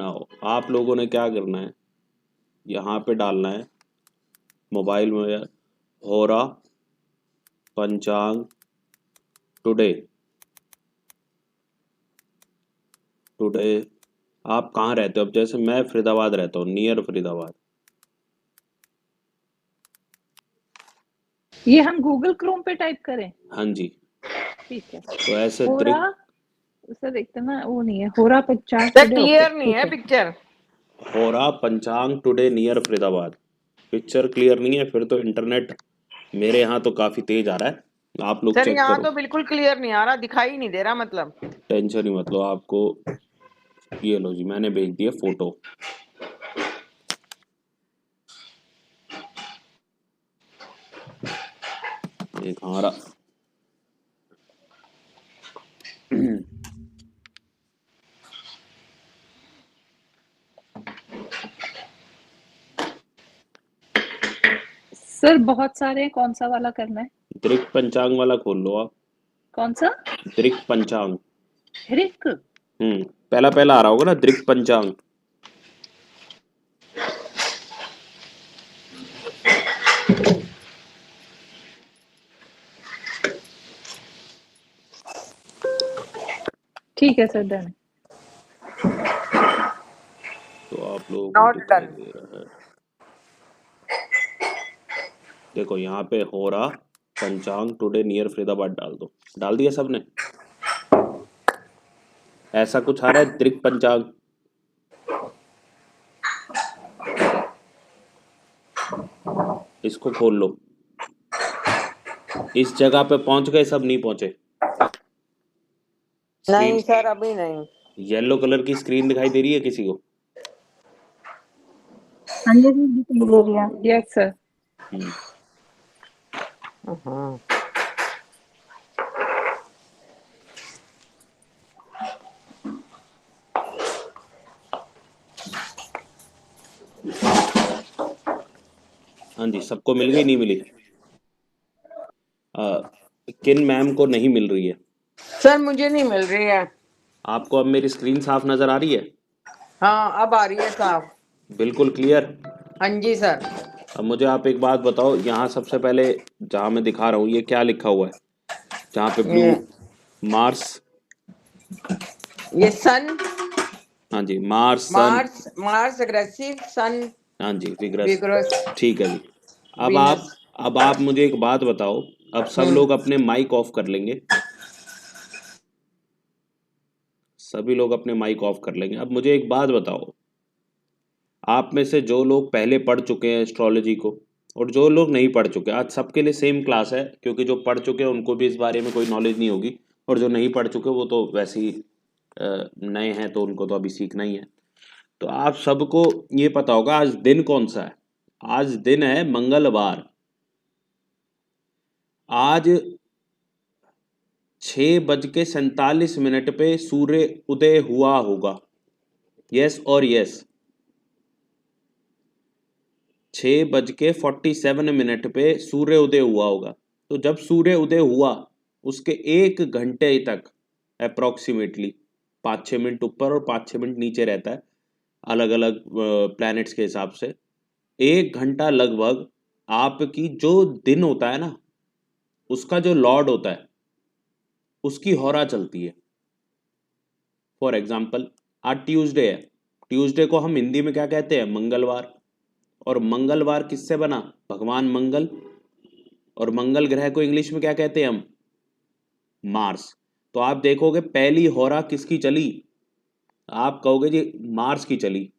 Now आप लोगों ने क्या करना है, यहाँ पे डालना है मोबाइल में होरा पंचांग टुडे। टुडे आप कहाँ रहते हो? अब जैसे मैं फरीदाबाद रहता हूँ, नियर फरीदाबाद। ये हम गूगल क्रोम पे टाइप करें? हाँ जी। ठीक है। तो ऐसे होरा सर इतना वो नहीं है, होरा 50 सर टुडे। ओके क्लियर नहीं ठीक है है। पिक्चर। होरा पंचांग today near Faridabad. Picture clear नहीं है, फिर तो इंटरनेट मेरे यहाँ तो काफी तेज आ रहा है, आप लोग सर चेक यहाँ करो। तो बिल्कुल क्लियर नहीं आ रहा, दिखाई नहीं दे रहा मतलब। टेंशन ही मत लो, आपको ये लो जी, मैंने भेज दिया फोटो। एक हमारा सर बहुत सारे हैं, कौन सा वाला करना है? दृक पंचांग वाला खोल लो आप। कौन सा? दृक पंचांग। हरिक। पहला पहला आ रहा होगा ना, दृक पंचांग। ठीक है सर, डन। तो आप लोगों को नॉट दिखाई डन। दे रहा है, देखो यहाँ पे हो रहा पंचांग टुडे नियर फरीदाबाद डाल दो। डाल दिया सबने? ऐसा कुछ आ रहा है दृक पंचांग? इसको खोल लो। इस जगह पे पहुंच गए सब? नहीं पहुंचे? स्क्रीन नहीं सर अभी नहीं। येलो कलर की स्क्रीन दिखाई दे रही है किसी को? हाँ जी सर, दिखाई दे रही है। Yes sir. हम्म, हाँ। हाँ जी, सबको मिल गई? नहीं मिली? किन मैम को नहीं मिल रही है? सर मुझे नहीं मिल रही है। आपको अब मेरी स्क्रीन साफ नजर आ रही है? हाँ अब आ रही है साहब। बिल्कुल क्लियर? हाँ जी सर। अब मुझे आप एक बात बताओ, यहाँ सबसे पहले जहाँ मैं दिखा रहा हूँ ये क्या लिखा हुआ है? जहाँ पे ब्लू मार्स। ये सन। हाँ जी, मार्स सन। मार्स अग्रेसिव, सन हाँ जी, विग्रस। विग्रस, ठीक है जी। अब आप वीनस। अब आप मुझे एक बात बताओ, अब सब लोग अपने माइक ऑफ कर लेंगे, सभी लोग अपने माइक ऑफ कर लेंगे। अब मुझे एक बात बताओ, आप में से जो लोग पहले पढ़ चुके हैं एस्ट्रोलॉजी को और जो लोग नहीं पढ़ चुके, आज सबके लिए सेम क्लास है, क्योंकि जो पढ़ चुके हैं उनको भी इस बारे में कोई नॉलेज नहीं होगी, और जो नहीं पढ़ चुके वो तो वैसे ही नए हैं, तो उनको तो अभी सीखना ही है। तो आप सबको ये पता होगा आज दिन कौन सा है। आज दिन है मंगलवार। आज 6:47 पे सूर्य उदय हुआ होगा। यस और यस। 6:47 पे सूर्य उदय हुआ होगा। तो जब सूर्य उदय हुआ उसके 1 घंटे तक अप्रोक्सीमेटली 5-6 मिनट ऊपर और 5-6 मिनट नीचे रहता है, अलग अलग प्लैनेट्स के हिसाब से। 1 घंटा लगभग आपकी जो दिन होता है ना, उसका जो लॉर्ड होता है उसकी होरा चलती है। फॉर एग्जाम्पल आज ट्यूसडे है, ट्यूसडे को हम हिंदी में क्या कहते हैं? मंगलवार। और मंगलवार किससे बना? भगवान मंगल। और मंगल ग्रह को इंग्लिश में क्या कहते हैं हम? मार्स। तो आप देखोगे पहली होरा किसकी चली? आप कहोगे जी मार्स की चली।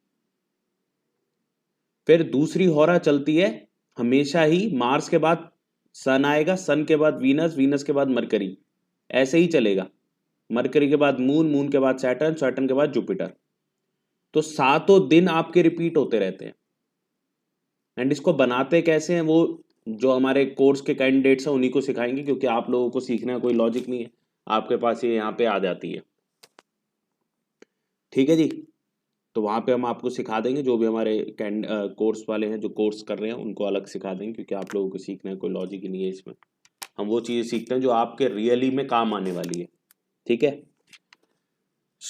फिर दूसरी होरा चलती है हमेशा ही, मार्स के बाद सन आएगा, सन के बाद वीनस, वीनस के बाद मरकरी, ऐसे ही चलेगा। मरकरी के बाद मून, मून के बाद सैटर्न, सैटर्न के बाद जुपिटर। तो सातों दिन आपके रिपीट होते रहते हैं। एंड इसको बनाते कैसे हैं वो जो हमारे कोर्स के कैंडिडेट्स हैं उन्हीं को सिखाएंगे, क्योंकि आप लोगों को सीखने का कोई लॉजिक नहीं है, आपके पास ये यहाँ पे आ जाती है। ठीक है जी। तो वहाँ पे हम आपको सिखा देंगे, जो भी हमारे कोर्स वाले हैं जो कोर्स कर रहे हैं उनको अलग सिखा देंगे, क्योंकि आप लोगों को सीखने का कोई लॉजिक ही नहीं है इसमें। हम वो चीज़ें सीखते हैं जो आपके रियली में काम आने वाली है। ठीक है।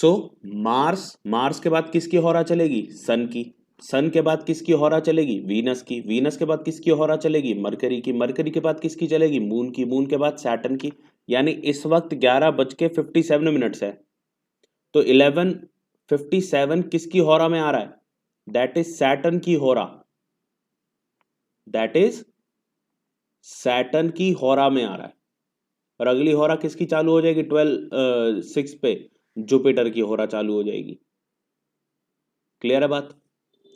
सो मार्स के बाद किसकी होरा चलेगी? सन की। सन के बाद किसकी होरा चलेगी? वीनस की। वीनस के बाद किसकी होरा चलेगी? मरकरी की। मरकरी के बाद किसकी चलेगी? मून की। मून के बाद सैटर्न की। यानी इस वक्त 11:57 है। तो 11:57 किसकी होरा में आ रहा है? दैट इज सैटर्न की होरा। दैट इज सैटर्न की होरा में आ रहा है। और अगली होरा किसकी चालू हो जाएगी? 12:06 पे जुपिटर की होरा चालू हो जाएगी। क्लियर है बात?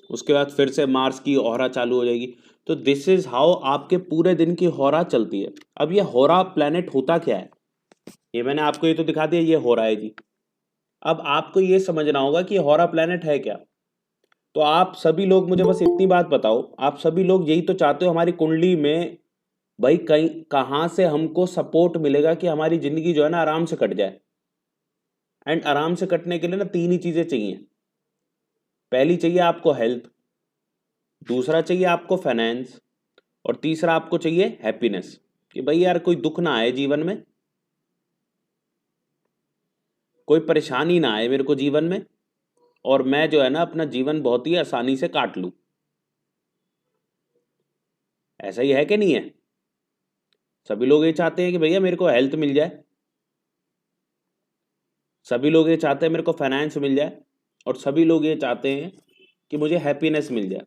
उसके बाद फिर से मार्स की होरा चालू हो जाएगी। तो दिस इज हाउ आपके पूरे दिन की होरा चलती है। अब ये होरा प्लैनेट होता क्या है? ये मैंने आपको ये तो दिखा दिया, ये हो रहा है जी। अब आपको ये समझना होगा कि होरा प्लैनेट है क्या। तो आप सभी लोग मुझे बस इतनी बात बताओ, आप सभी लोग यही तो चाहते हो हमारी कुंडली में भाई कहीं कहां से हमको सपोर्ट मिलेगा कि हमारी जिंदगी जो है ना आराम से कट जाए। एंड आराम से कटने के लिए ना 3 ही चीजें चाहिए। पहली चाहिए आपको हेल्थ, दूसरा चाहिए आपको फाइनेंस, और तीसरा आपको चाहिए हैप्पीनेस। कि भाई यार कोई दुख ना आए जीवन में, कोई परेशानी ना आए मेरे को जीवन में, और मैं जो है ना अपना जीवन बहुत ही आसानी से काट लूं। ऐसा ही है कि नहीं है? सभी लोग ये चाहते हैं कि भैया मेरे को हेल्थ मिल जाए, सभी लोग ये चाहते हैं मेरे को फाइनेंस मिल जाए, और सभी लोग ये चाहते हैं कि मुझे हैप्पीनेस मिल जाए।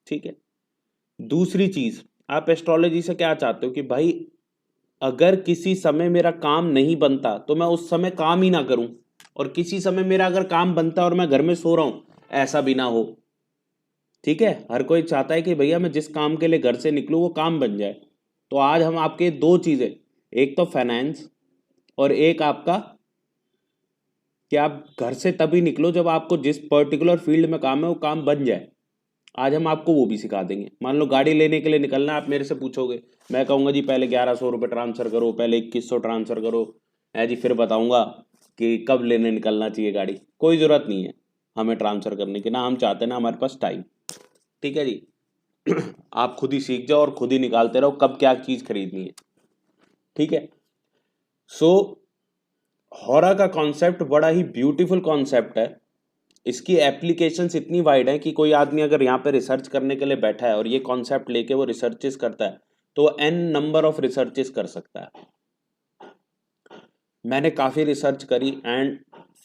ठीक है। दूसरी चीज, आप एस्ट्रोलॉजी से क्या चाहते हो कि भाई अगर किसी समय मेरा काम नहीं बनता तो मैं उस समय काम ही ना करूं, और किसी समय मेरा अगर काम बनता और मैं घर में सो रहा हूं, ऐसा भी ना हो। ठीक है। हर कोई चाहता है कि भैया मैं जिस काम के लिए घर से निकलूं वो काम बन जाए। तो आज हम आपके 2 चीजें, एक तो फाइनेंस और एक आपका कि आप घर से तभी निकलो जब आपको जिस पर्टिकुलर फील्ड में काम है वो काम बन जाए। आज हम आपको वो भी सिखा देंगे। मान लो गाड़ी लेने के लिए निकलना, आप मेरे से पूछोगे, मैं कहूँगा जी पहले 1100 रुपये ट्रांसफ़र करो, पहले 2100 ट्रांसफ़र करो, है जी, फिर बताऊँगा कि कब लेने निकलना चाहिए गाड़ी। कोई ज़रूरत नहीं है हमें ट्रांसफ़र करने की, ना हम चाहते ना हमारे पास टाइम। ठीक है जी। आप खुद ही सीख जाओ और खुद ही निकालते रहो कब क्या चीज़ खरीदनी है। ठीक है। सो हॉरा का कॉन्सेप्ट बड़ा ही ब्यूटीफुल कॉन्सेप्ट है। इसकी एप्लीकेशंस इतनी वाइड है कि कोई आदमी अगर यहाँ पे रिसर्च करने के लिए बैठा है और ये कॉन्सेप्ट लेके वो रिसर्चेस करता है तो वो n नंबर ऑफ रिसर्चेस कर सकता है। मैंने काफ़ी रिसर्च करी एंड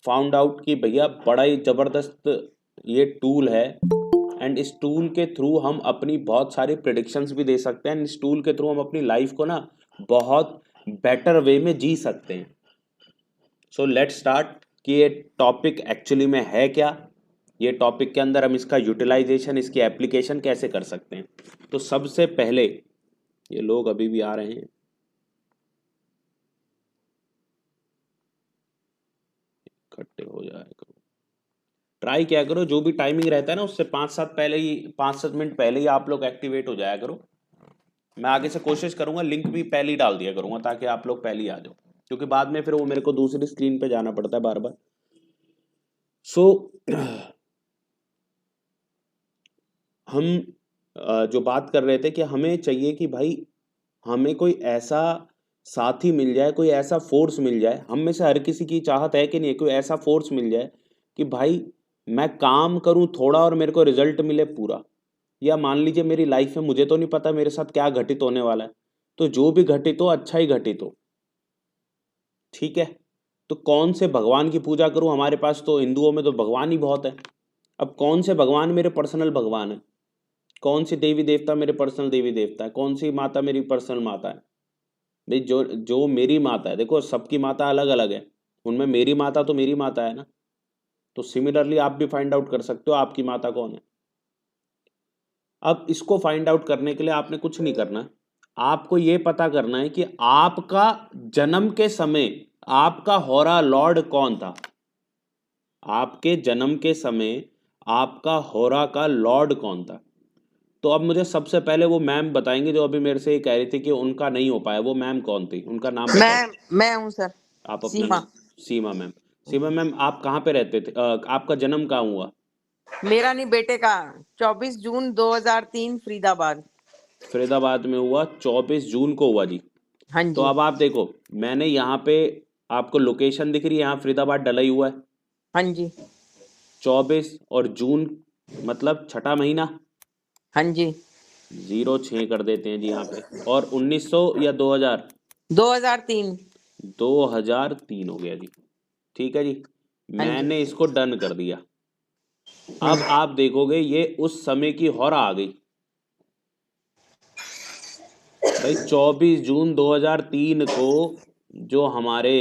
फाउंड आउट कि भैया बड़ा ही ज़बरदस्त ये टूल है, एंड इस टूल के थ्रू हम अपनी बहुत सारी प्रेडिक्शंस भी दे सकते हैं। इस टूल के थ्रू हम अपनी लाइफ को ना बहुत बेटर वे में जी सकते हैं। सो लेट्स स्टार्ट कि ये टॉपिक एक्चुअली में है क्या, ये टॉपिक के अंदर हम इसका यूटिलाइजेशन, इसकी एप्लीकेशन कैसे कर सकते हैं। तो सबसे पहले, ये लोग अभी भी आ रहे हैं, इकट्ठे हो जाया करो, ट्राई किया करो, जो भी टाइमिंग रहता है ना उससे 5-7 मिनट पहले ही आप लोग एक्टिवेट हो जाया करो। मैं आगे से कोशिश करूंगा लिंक भी पहले ही डाल दिया करूंगा ताकि आप लोग पहले ही आ जाओ, क्योंकि बाद में फिर वो मेरे को दूसरी स्क्रीन पे जाना पड़ता है बार बार। सो हम जो बात कर रहे थे कि हमें चाहिए कि भाई हमें कोई ऐसा साथी मिल जाए, कोई ऐसा फोर्स मिल जाए। हम में से हर किसी की चाहत है कि नहीं, कोई ऐसा फोर्स मिल जाए कि भाई मैं काम करूं थोड़ा और मेरे को रिजल्ट मिले पूरा। या मान लीजिए मेरी लाइफ में मुझे तो नहीं पता मेरे साथ क्या घटित होने वाला है, तो जो भी घटित हो अच्छा ही घटित हो। ठीक है। तो कौन से भगवान की पूजा करूं? हमारे पास तो हिंदुओं में तो भगवान ही बहुत है। अब कौन से भगवान मेरे पर्सनल भगवान है, कौन सी देवी देवता मेरे पर्सनल देवी देवता है, कौन सी माता मेरी पर्सनल माता है। भाई जो जो मेरी माता है, देखो सबकी माता अलग अलग है, उनमें मेरी माता तो मेरी माता है ना। तो सिमिलरली आप भी फाइंड आउट कर सकते हो आपकी माता कौन है। अब इसको फाइंड आउट करने के लिए आपने कुछ नहीं करना, आपको ये पता करना है कि आपका जन्म के समय आपका होरा लॉर्ड कौन था। आपके जन्म के समय आपका होरा का लॉर्ड कौन था। तो अब मुझे सबसे पहले वो मैम बताएंगे जो अभी मेरे से ये कह रही थी कि उनका नहीं हो पाया। वो मैम कौन थी, उनका नाम बताओ। मैं हूँ सर, आप अपना सीमा। नाम। सीमा मैम। सीमा मैम आप कहाँ पे रहते थे, आपका जन्म कहाँ हुआ? मेरा नहीं, बेटे का। 24 जून 2003 फरीदाबाद। फरीदाबाद में हुआ, 24 जून को हुआ जी। हाँ तो जी। अब आप देखो, मैंने यहाँ पे आपको लोकेशन दिख रही है, यहाँ फरीदाबाद डला ही हुआ है। हाँ जी 24 और जून मतलब छठा महीना, हाँ जी 06 कर देते हैं जी यहाँ पे। और 1900 या 2000, 2003 2003 हो गया जी। ठीक है जी, हाँ जी मैंने इसको डन कर दिया। अब आप देखोगे ये उस समय की हौरा आ गई भाई। 24 जून 2003 को जो हमारे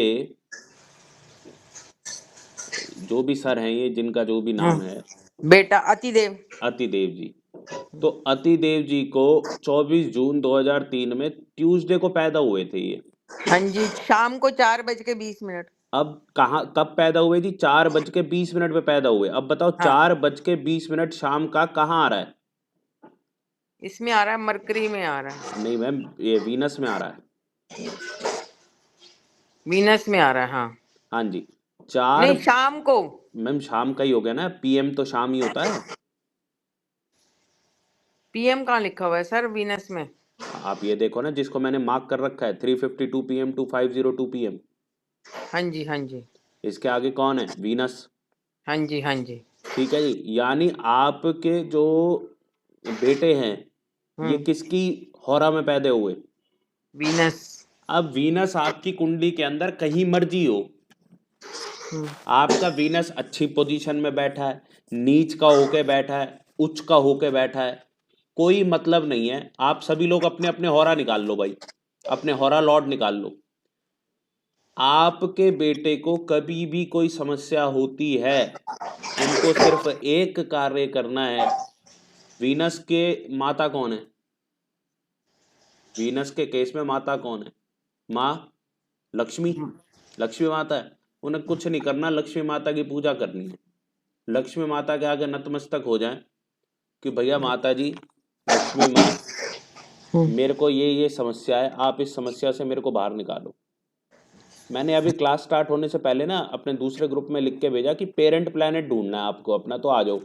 जो भी सर हैं ये, जिनका जो भी नाम है, बेटा अतिदेव, अतिदेव जी, तो अतिदेव जी को 24 जून 2003 में ट्यूसडे को पैदा हुए थे ये। हाँ जी शाम को 4:20 अब कहाँ कब पैदा हुए जी? 4:20 पे पैदा हुए। अब बताओ हाँ 4:20 शाम का कहाँ आ रहा है? इसमें आ रहा है, मरकरी में आ रहा है, नहीं मैम, ये वीनस में आ रहा है। वीनस में आ रहा है। हाँ हाँ जी, 4 नहीं शाम को, मैम शाम का ही हो गया ना, पीएम तो शाम ही होता है। पीएम कहाँ लिखा हुआ है सर वीनस में? आप ये देखो ना, जिसको मैंने मार्क कर रखा है 352 PM टू 502 PM, हाँ जी हाँ जी इसके आगे कौन है? वीनस। हाँ जी हाँ जी ठीक है जी, यानी आपके जो बेटे हैं ये किसकी हौरा में पैदा हुए? वीनस। अब वीनस आपकी कुंडली के अंदर कहीं मर्जी हो, आपका वीनस अच्छी पोजीशन में बैठा है, नीच का होके बैठा है, उच्च का होके बैठा है, कोई मतलब नहीं है। आप सभी लोग अपने अपने हौरा निकाल लो भाई, अपने हौरा लॉर्ड निकाल लो। आपके बेटे को कभी भी कोई समस्या होती है, उनको सिर्फ एक कार्य करना है। वीनस के माता कौन है? वीनस के केस में माता कौन है? माँ लक्ष्मी, लक्ष्मी माता है। उन्हें कुछ नहीं करना, लक्ष्मी माता की पूजा करनी है। लक्ष्मी माता के आगे नतमस्तक हो जाएं कि भैया माता जी, लक्ष्मी माँ, मेरे को ये समस्या है, आप इस समस्या से मेरे को बाहर निकालो। मैंने अभी क्लास स्टार्ट होने से पहले ना अपने दूसरे ग्रुप में लिख के भेजा कि पेरेंट प्लेनेट ढूंढना है आपको अपना, तो आ जाओ।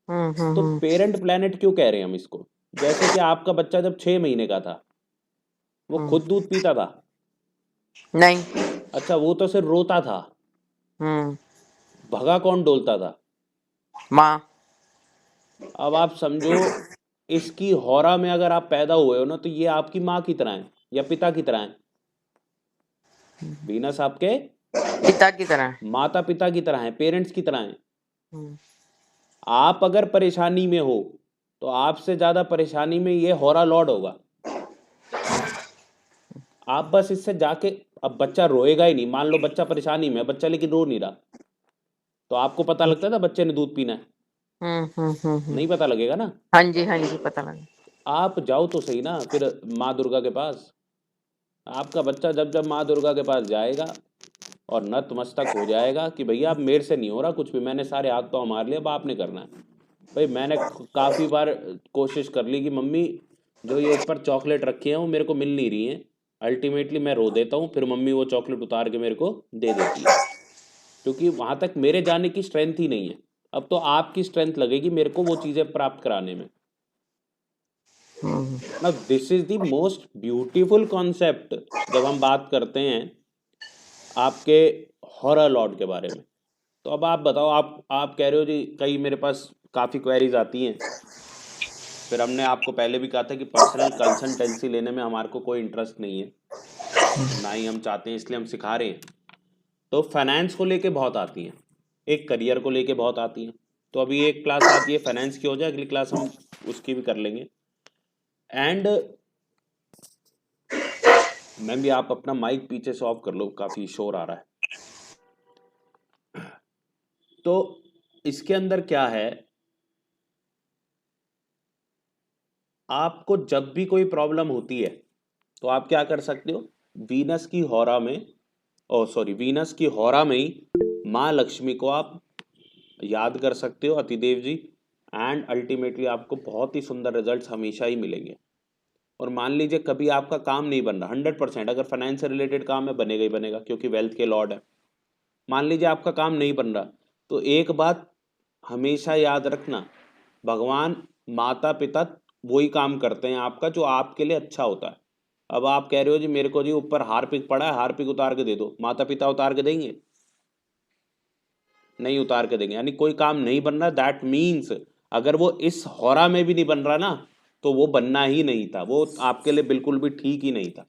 तो पेरेंट प्लेनेट क्यों कह रहे हैं हम इसको? जैसे कि आपका बच्चा जब 6 महीने का था, वो खुद दूध पीता था? नहीं। अच्छा, वो तो सिर्फ रोता था। भगा कौन डोलता था? माँ। अब आप समझो, इसकी हौरा में अगर आप पैदा हुए हो ना, तो ये आपकी माँ की तरह है या पिता की तरह है? वीनस आपके पिता की तरह, माता पिता की तरह है, पेरेंट्स की तरह है। आप अगर परेशानी में हो तो आपसे ज्यादा परेशानी में ये हौरा लॉर्ड होगा। आप बस इससे जाके, अब बच्चा रोएगा ही नहीं, मान लो बच्चा परेशानी में है, बच्चा लेकिन रो नहीं रहा, तो आपको पता लगता था बच्चे ने दूध पीना है? नहीं पता लगेगा ना। हाँ जी पता लगा। आप जाओ तो सही ना फिर माँ दुर्गा के पास। आपका बच्चा जब जब माँ दुर्गा के पास जाएगा और नतमस्तक हो जाएगा कि भैया अब मेरे से नहीं हो रहा कुछ भी, मैंने सारे हाथ तो मार लिए, अब आपने करना है। भाई मैंने काफ़ी बार कोशिश कर ली कि मम्मी जो ये ऊपर चॉकलेट रखी है वो मेरे को मिल नहीं रही है, अल्टीमेटली मैं रो देता हूँ, फिर मम्मी वो चॉकलेट उतार के मेरे को दे देती है, क्योंकि वहाँ तक मेरे जाने की स्ट्रेंथ ही नहीं है। अब तो आपकी स्ट्रेंथ लगेगी मेरे को वो चीज़ें प्राप्त कराने में। Now this is the most beautiful concept जब हम बात करते हैं आपके हॉरर लॉर्ड के बारे में। तो अब आप बताओ, आप कह रहे हो जी कई मेरे पास काफ़ी क्वेरीज आती हैं, फिर हमने आपको पहले भी कहा था कि पर्सनल कंसल्टेंसी लेने में हमारे को कोई इंटरेस्ट नहीं है, ना ही हम चाहते हैं, इसलिए हम सिखा रहे हैं। तो फाइनेंस को लेके बहुत आती हैं, एक करियर को लेके बहुत आती हैं। तो अभी एक क्लास आती है फाइनेंस की, हो जाए अगली क्लास हम उसकी भी कर लेंगे। एंड मैम भी आप अपना माइक पीछे से ऑफ कर लो, काफ़ी शोर आ रहा है। तो इसके अंदर क्या है, आपको जब भी कोई प्रॉब्लम होती है तो आप क्या कर सकते हो, वीनस की हौरा में, वीनस की हौरा में ही माँ लक्ष्मी को आप याद कर सकते हो, अतिदेव जी, एंड अल्टीमेटली आपको बहुत ही सुंदर रिजल्ट्स हमेशा ही मिलेंगे। और मान लीजिए कभी आपका काम नहीं बन रहा 100%, अगर फाइनेंस से रिलेटेड काम है बनेगा ही बनेगा क्योंकि वेल्थ के लॉर्ड है। मान लीजिए आपका काम नहीं बन रहा, तो एक बात हमेशा याद रखना, भगवान माता पिता वही काम करते हैं आपका जो आपके लिए अच्छा होता है। अब आप कह रहे हो जी मेरे को जी ऊपर हार्पिक पड़ा है, हार्पिक उतार के दे दो, माता पिता उतार के देंगे? नहीं उतार के देंगे। यानी कोई काम नहीं बन रहा, दैट मीन्स अगर वो इस हौरा में भी नहीं बन रहा ना तो वो बनना ही नहीं था, वो आपके लिए बिल्कुल भी ठीक ही नहीं था।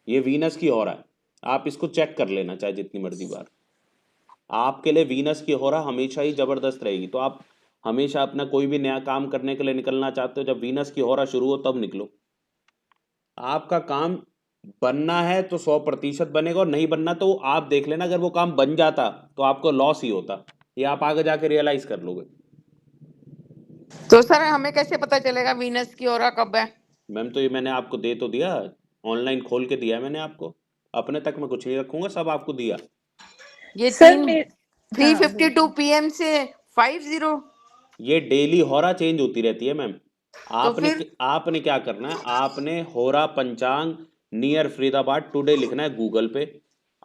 ये वीनस की हौरा है, आप इसको चेक कर लेना चाहे जितनी मर्जी बार। आपके लिए वीनस की हौरा हमेशा ही जबरदस्त रहेगी। तो आप हमेशा अपना कोई भी नया काम करने के लिए निकलना चाहते हो, जब वीनस की हौरा शुरू हो तब निकलो। आपका काम बनना है तो 100% बनेगा, और नहीं बनना तो आप देख लेना, अगर वो काम बन जाता तो आपको लॉस ही होता, ये आप आगे जाके रियलाइज कर लोगे। तो सर हमें कैसे पता चलेगा वीनस की ऑरा कब है? मैम तो ये मैंने आपको दे तो दिया, ऑनलाइन खोल के दिया है मैंने आपको, अपने तक मैं कुछ नहीं रखूंगा, सब आपको दिया। ये सर मैं हाँ 3:52 PM से 50। ये डेली होरा चेंज होती रहती है मैम। तो फिर आपने क्या करना है, आपने होरा पंचांग नियर फरीदाबाद टुडे लिखना है गूगल पे,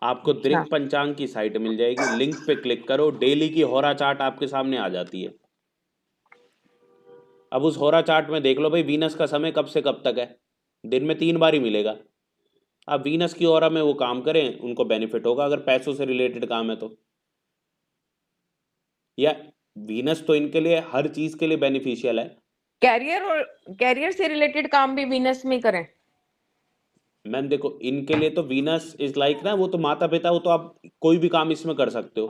आपको अच्छा दृक पंचांग की साइट मिल जाएगी, लिंक पे क्लिक करो, डेली की होरा चार्ट आपके सामने आ जाती है। अब उस होरा चार्ट में देख लो भाई वीनस का समय कब से कब तक है, दिन में 3 बार ही मिलेगा। अब वीनस की होरा में वो काम करें, उनको बेनिफिट होगा, अगर पैसों से रिलेटेड काम है तो। या वीनस तो इनके लिए हर चीज के लिए बेनिफिशियल है। कैरियर से रिलेटेड काम भी वीनस में करें? मैम देखो इनके लिए तो वीनस इज लाइक ना, वो तो माता पिता, वो तो आप कोई भी काम इसमें कर सकते हो,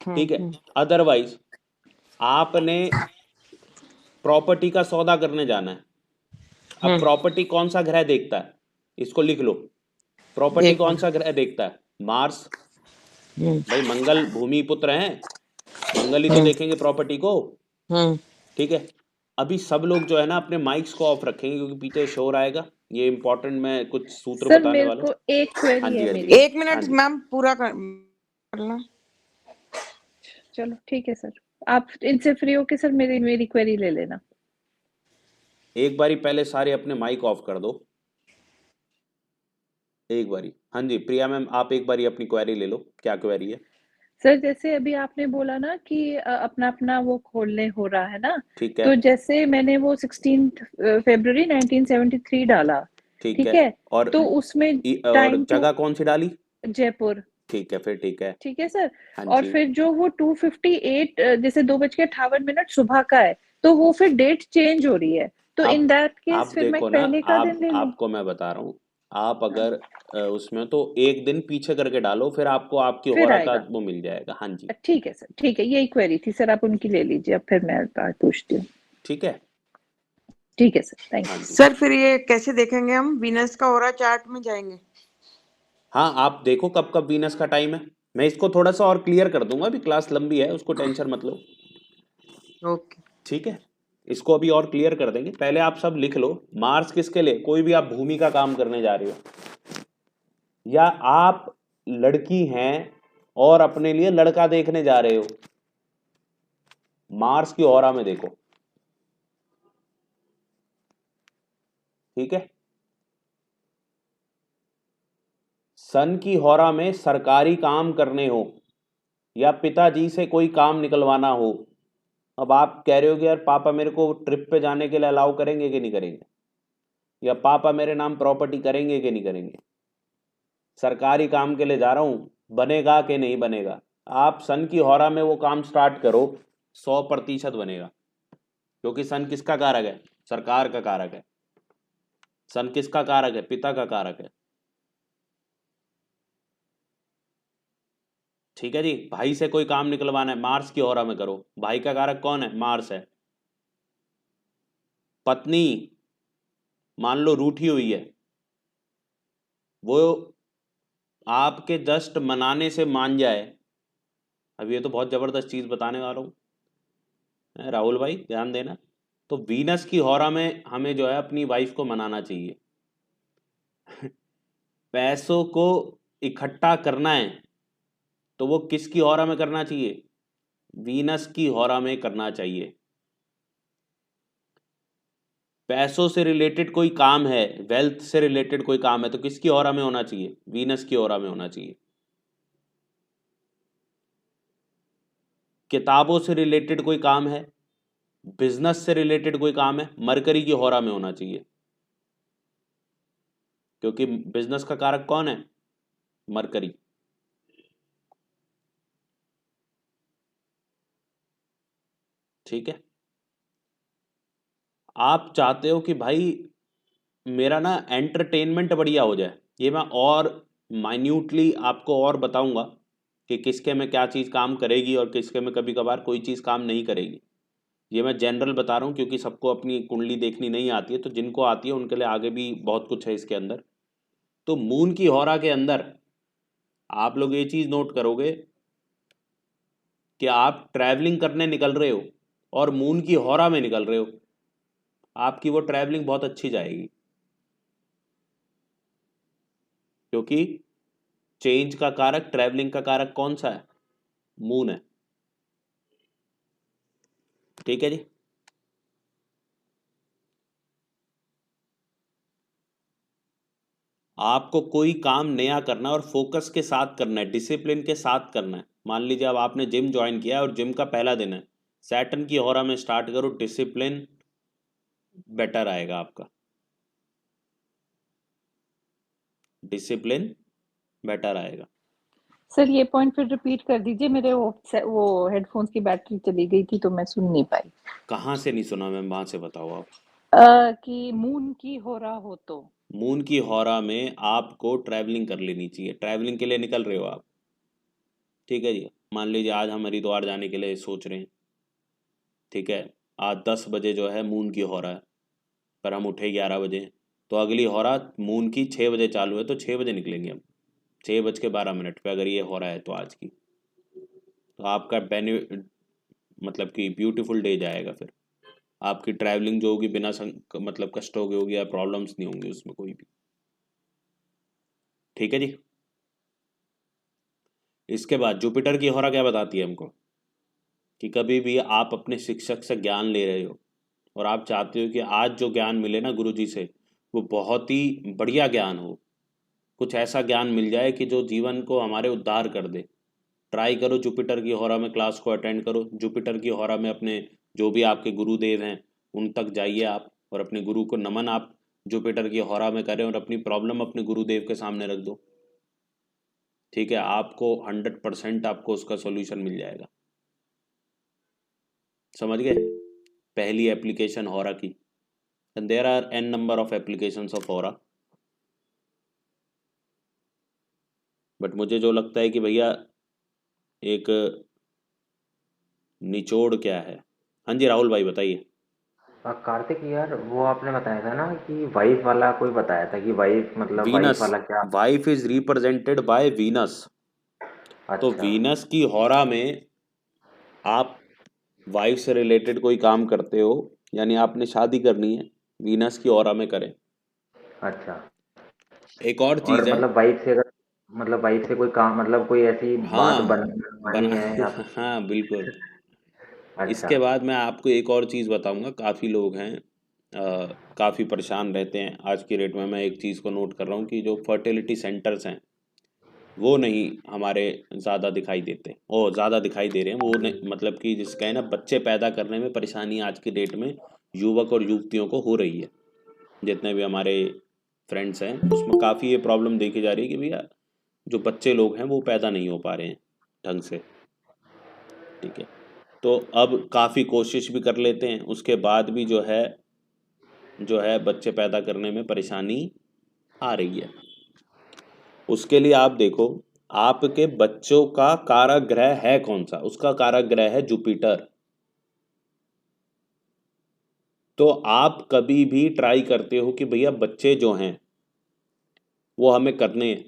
ठीक है। अदरवाइज आपने प्रॉपर्टी का सौदा करने जाना है। अब प्रॉपर्टी कौन सा ग्रह देखता है, इसको लिख लो। प्रॉपर्टी एक कौन सा ग्रह देखता है? मार्स। भाई मंगल भूमि पुत्र हैं, मंगल ही तो देखेंगे प्रॉपर्टी को, ठीक है। अभी सब लोग जो है ना अपने माइक्स को ऑफ रखेंगे क्योंकि पीछे शोर आएगा, ये इंपॉर्टेंट मैं कुछ सूत्र सर बताने मेरे वाला को हूँ। एक हाँ क्वेरी जी है हाँ जी मेरी। 1 मिनट हाँ जी। मैम पूरा करना। चलो ठीक है सर, आप इनसे फ्री होके सर मेरी मेरी क्वेरी ले लेना। एक बारी पहले सारे अपने माइक ऑफ कर दो, एक बारी। हाँ जी प्रिया मैम आप एक बारी अपनी क्वेरी ले लो, क्या क्वेरी है? सर जैसे अभी आपने बोला ना कि अपना अपना वो खोलने हो रहा है ना, ठीक है तो जैसे मैंने वो 16 फरवरी 1973 डाला, ठीक ठीक है। है, और तो उसमें और टाइम टू जगह कौन सी डाली? जयपुर, ठीक है फिर, ठीक है। ठीक है सर। हाँ और जी फिर जो वो 2:58 जैसे 2:58 सुबह का है, तो वो फिर डेट चेंज हो रही है, तो इन आप दैट केस आप फिर मैं देखो ना, पहले का दिन ले लूं? आपको मैं बता रहा हूँ, आप अगर उसमें तो एक दिन पीछे करके डालो, फिर आपको आपकी फिर होरा का आएगा। वो मिल जाएगा। हाँ जी ठीक है सर, ठीक है, यही क्वेरी थी सर, आप उनकी ले लीजिए, अब फिर मैं बात पूछती हूँ। ठीक है। ठीक है सर, थैंक हाँ यू। जी सर फिर ये कैसे देखेंगे हम? वीनस का ऑरा चार्ट में जाएंगे? हाँ, आप देखो कब कब वीनस का टाइम है, मैं इसको थोड़ा सा और क्लियर कर दूंगा, अभी क्लास लंबी है, उसको टेंशन मत लो, ओके। ठीक है। इसको अभी और क्लियर कर देंगे, पहले आप सब लिख लो। मार्स किसके लिए? कोई भी आप भूमि का काम करने जा रहे हो, या आप लड़की हैं और अपने लिए लड़का देखने जा रहे हो, मार्स की ऑरा में देखो, ठीक है। सन की होरा में सरकारी काम करने हो या पिताजी से कोई काम निकलवाना हो। अब आप कह रहे हो कि यार पापा मेरे को ट्रिप पे जाने के लिए अलाउ करेंगे कि नहीं करेंगे, या पापा मेरे नाम प्रॉपर्टी करेंगे कि नहीं करेंगे, सरकारी काम के लिए जा रहा हूं, बनेगा कि नहीं बनेगा। आप सन की होरा में वो काम स्टार्ट करो, 100% बनेगा, क्योंकि सन किसका कारक है? सरकार का कारक है। सन किसका कारक है? पिता का कारक है, ठीक है जी। भाई से कोई काम निकलवाना है, मार्स की ओरा में करो, भाई का कारक कौन है? मार्स है। पत्नी मान लो रूठी हुई है, वो आपके जस्ट मनाने से मान जाए। अब ये तो बहुत जबरदस्त चीज बताने वाला हूं राहुल भाई, ध्यान देना। तो वीनस की होरा में हमें जो है अपनी वाइफ को मनाना चाहिए। पैसों को इकट्ठा करना है तो वो किसकी होरा में करना चाहिए? वीनस की होरा में करना चाहिए। पैसों से रिलेटेड कोई काम है, वेल्थ से रिलेटेड कोई काम है, तो किसकी ऑरा में होना चाहिए? वीनस की ऑरा में होना चाहिए। किताबों से रिलेटेड कोई काम है, बिजनेस से रिलेटेड कोई काम है, मरकरी की होरा में होना चाहिए। क्योंकि बिजनेस का कारक कौन है? मरकरी। ठीक है, आप चाहते हो कि भाई मेरा ना एंटरटेनमेंट बढ़िया हो जाए, ये मैं और माइन्यूटली आपको और बताऊंगा कि किसके में क्या चीज़ काम करेगी और किसके में कभी कभार कोई चीज़ काम नहीं करेगी। ये मैं जनरल बता रहा हूँ क्योंकि सबको अपनी कुंडली देखनी नहीं आती है, तो जिनको आती है उनके लिए आगे भी बहुत कुछ है इसके अंदर। तो मून की हौरा के अंदर आप लोग ये चीज़ नोट करोगे कि आप ट्रैवलिंग करने निकल रहे हो और मून की हौरा में निकल रहे हो, आपकी वो ट्रैवलिंग बहुत अच्छी जाएगी, क्योंकि चेंज का कारक, ट्रैवलिंग का कारक कौन सा है? मून है। ठीक है जी। आपको कोई काम नया करना है और फोकस के साथ करना है, डिसिप्लिन के साथ करना है। मान लीजिए अब आपने जिम ज्वाइन किया और जिम का पहला दिन है, सैटर्न की हौरा में स्टार्ट करो, डिसिप्लिन बेटर आएगा आपका, डिसिप्लिन बेटर आएगा। सर ये पॉइंट फिर रिपीट कर दीजिए, मेरे वो हेडफोन्स की बैटरी चली गई थी तो मैं सुन नहीं पाई। कहाँ से नहीं सुना मैम? वहां से बताओ आप। कि मून की हो रहा हो तो मून की हौरा में आपको ट्रैवलिंग कर लेनी चाहिए, ट्रैवलिंग के लिए निकल रहे हो आप। ठीक है जी, मान लीजिए आज हम हरिद्वार जाने के लिए सोच रहे हैं, ठीक है, आज 10 बजे जो है मून की हौरा है, पर हम उठे 11 बजे, तो अगली हौरा मून की 6 बजे चालू है, तो 6 बजे निकलेंगे हम, 6:12 पे अगर ये हो रहा है तो आज की, तो आपका मतलब कि ब्यूटीफुल डे जाएगा। फिर आपकी ट्रैवलिंग जो होगी बिना मतलब कष्ट होगी या प्रॉब्लम्स नहीं होंगी उसमें कोई भी। ठीक है जी। इसके बाद जुपिटर की हौरा क्या बताती है हमको कि कभी भी आप अपने शिक्षक से ज्ञान ले रहे हो और आप चाहते हो कि आज जो ज्ञान मिले ना गुरुजी से वो बहुत ही बढ़िया ज्ञान हो, कुछ ऐसा ज्ञान मिल जाए कि जो जीवन को हमारे उद्धार कर दे। ट्राई करो जुपिटर की हौरा में क्लास को अटेंड करो, जुपिटर की हौरा में अपने जो भी आपके गुरुदेव हैं उन तक जाइए आप, और अपने गुरु को नमन आप जुपिटर की हौरा में करें और अपनी प्रॉब्लम अपने गुरुदेव के सामने रख दो। ठीक है, आपको 100% आपको उसका सॉल्यूशन मिल जाएगा। समझ गए? पहली एप्लीकेशन हौरा की, and there are n number of applications of Howrah, but मुझे जो लगता है कि भैया एक निचोड़ क्या है। हाँ जी राहुल भाई बताइए। कार्तिक यार, वो आपने बताया था ना कि वाइफ वाला, कोई बताया था कि वाइफ मतलब वाइफ वीनस, वाला क्या? Wife is represented by Venus. तो अच्छा। वीनस की हौरा में आप वाइफ से रिलेटेड कोई काम करते हो, यानी आपने शादी करनी है, वीनस की हौरा में करें। अच्छा। एक और और चीज है। मतलब वाइफ से, अगर मतलब वाइफ से कोई काम, मतलब कोई ऐसी बात हाँ बनवानी बना है या हाँ बिल्कुल। अच्छा। इसके बाद मैं आपको एक और चीज़ बताऊंगा। काफ़ी लोग हैं काफ़ी परेशान रहते हैं आज की डेट में। मैं एक चीज़ को नोट कर रहा हूँ कि जो फर्टिलिटी सेंटर्स हैं वो नहीं हमारे ज़्यादा दिखाई देते, और ज़्यादा दिखाई दे रहे हैं वो नहीं, मतलब कि जिसका है ना बच्चे पैदा करने में परेशानी आज की डेट में युवक और युवतियों को हो रही है। जितने भी हमारे फ्रेंड्स हैं उसमें काफ़ी ये प्रॉब्लम देखी जा रही है कि भैया जो बच्चे लोग हैं वो पैदा नहीं हो पा रहे हैं ढंग से। ठीक है, तो अब काफ़ी कोशिश भी कर लेते हैं, उसके बाद भी जो है बच्चे पैदा करने में परेशानी आ रही है। उसके लिए आप देखो आपके बच्चों का कारक ग्रह है कौन सा, उसका कारक ग्रह है जुपिटर। तो आप कभी भी ट्राई करते हो कि भैया बच्चे जो हैं वो हमें करने हैं,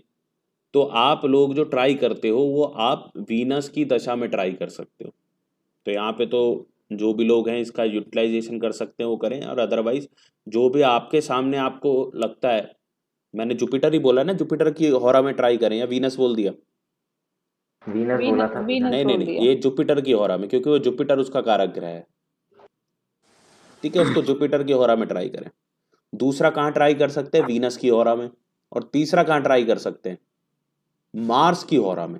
तो आप लोग जो ट्राई करते हो वो आप वीनस की दशा में ट्राई कर सकते हो। तो यहाँ पे तो जो भी लोग हैं इसका यूटिलाइजेशन कर सकते हैं वो करें, और अदरवाइज जो भी आपके सामने आपको लगता है, मैंने जुपिटर ही बोला ना, जुपिटर की हौरा में ट्राई करें या वीनस बोल दिया? वीनस बोला था, वीनस। वीनस नहीं नहीं बोल नहीं, दिया। ये जुपिटर की हौरा में, क्योंकि वो जुपिटर उसका कारक ग्रह है। ठीक है, उसको जुपिटर की हौरा में ट्राई करें। दूसरा कहाँ ट्राई कर सकते हैं? वीनस की हौरा में। और तीसरा कहाँ ट्राई कर सकते हैं? मार्स की हौरा में।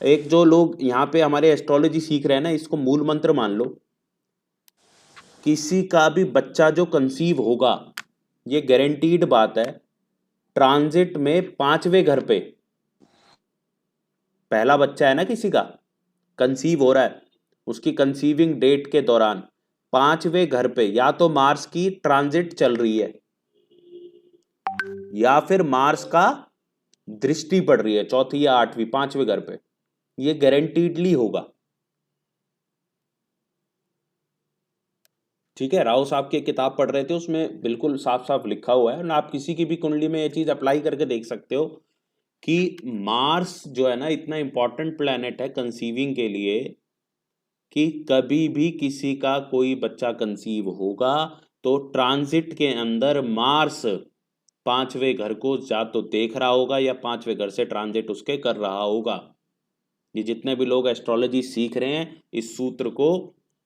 एक जो लोग यहाँ पे हमारे एस्ट्रोलॉजी सीख रहे हैं ना, इसको मूल मंत्र मान लो, किसी का भी बच्चा जो कंसीव होगा, ये गारंटीड बात है ट्रांजिट में 5वें घर पे, पहला बच्चा है ना किसी का, कंसीव हो रहा है, उसकी कंसीविंग डेट के दौरान 5वें घर पे या तो मार्स की ट्रांजिट चल रही है या फिर मार्स का दृष्टि पड़ रही है, चौथी या आठवीं, 5वें घर पे, ये गारंटीडली होगा। ठीक है, राव साहब की एक किताब पढ़ रहे थे, उसमें बिल्कुल साफ साफ लिखा हुआ है, और आप किसी की भी कुंडली में ये चीज अप्लाई करके देख सकते हो कि मार्स जो है ना इतना इंपॉर्टेंट प्लैनेट है कंसीविंग के लिए कि कभी भी किसी का कोई बच्चा कंसीव होगा तो ट्रांजिट के अंदर मार्स 5वें घर को या तो देख रहा होगा या 5वें घर से ट्रांजिट उसके कर रहा होगा। ये जितने भी लोग एस्ट्रोलॉजी सीख रहे हैं इस सूत्र को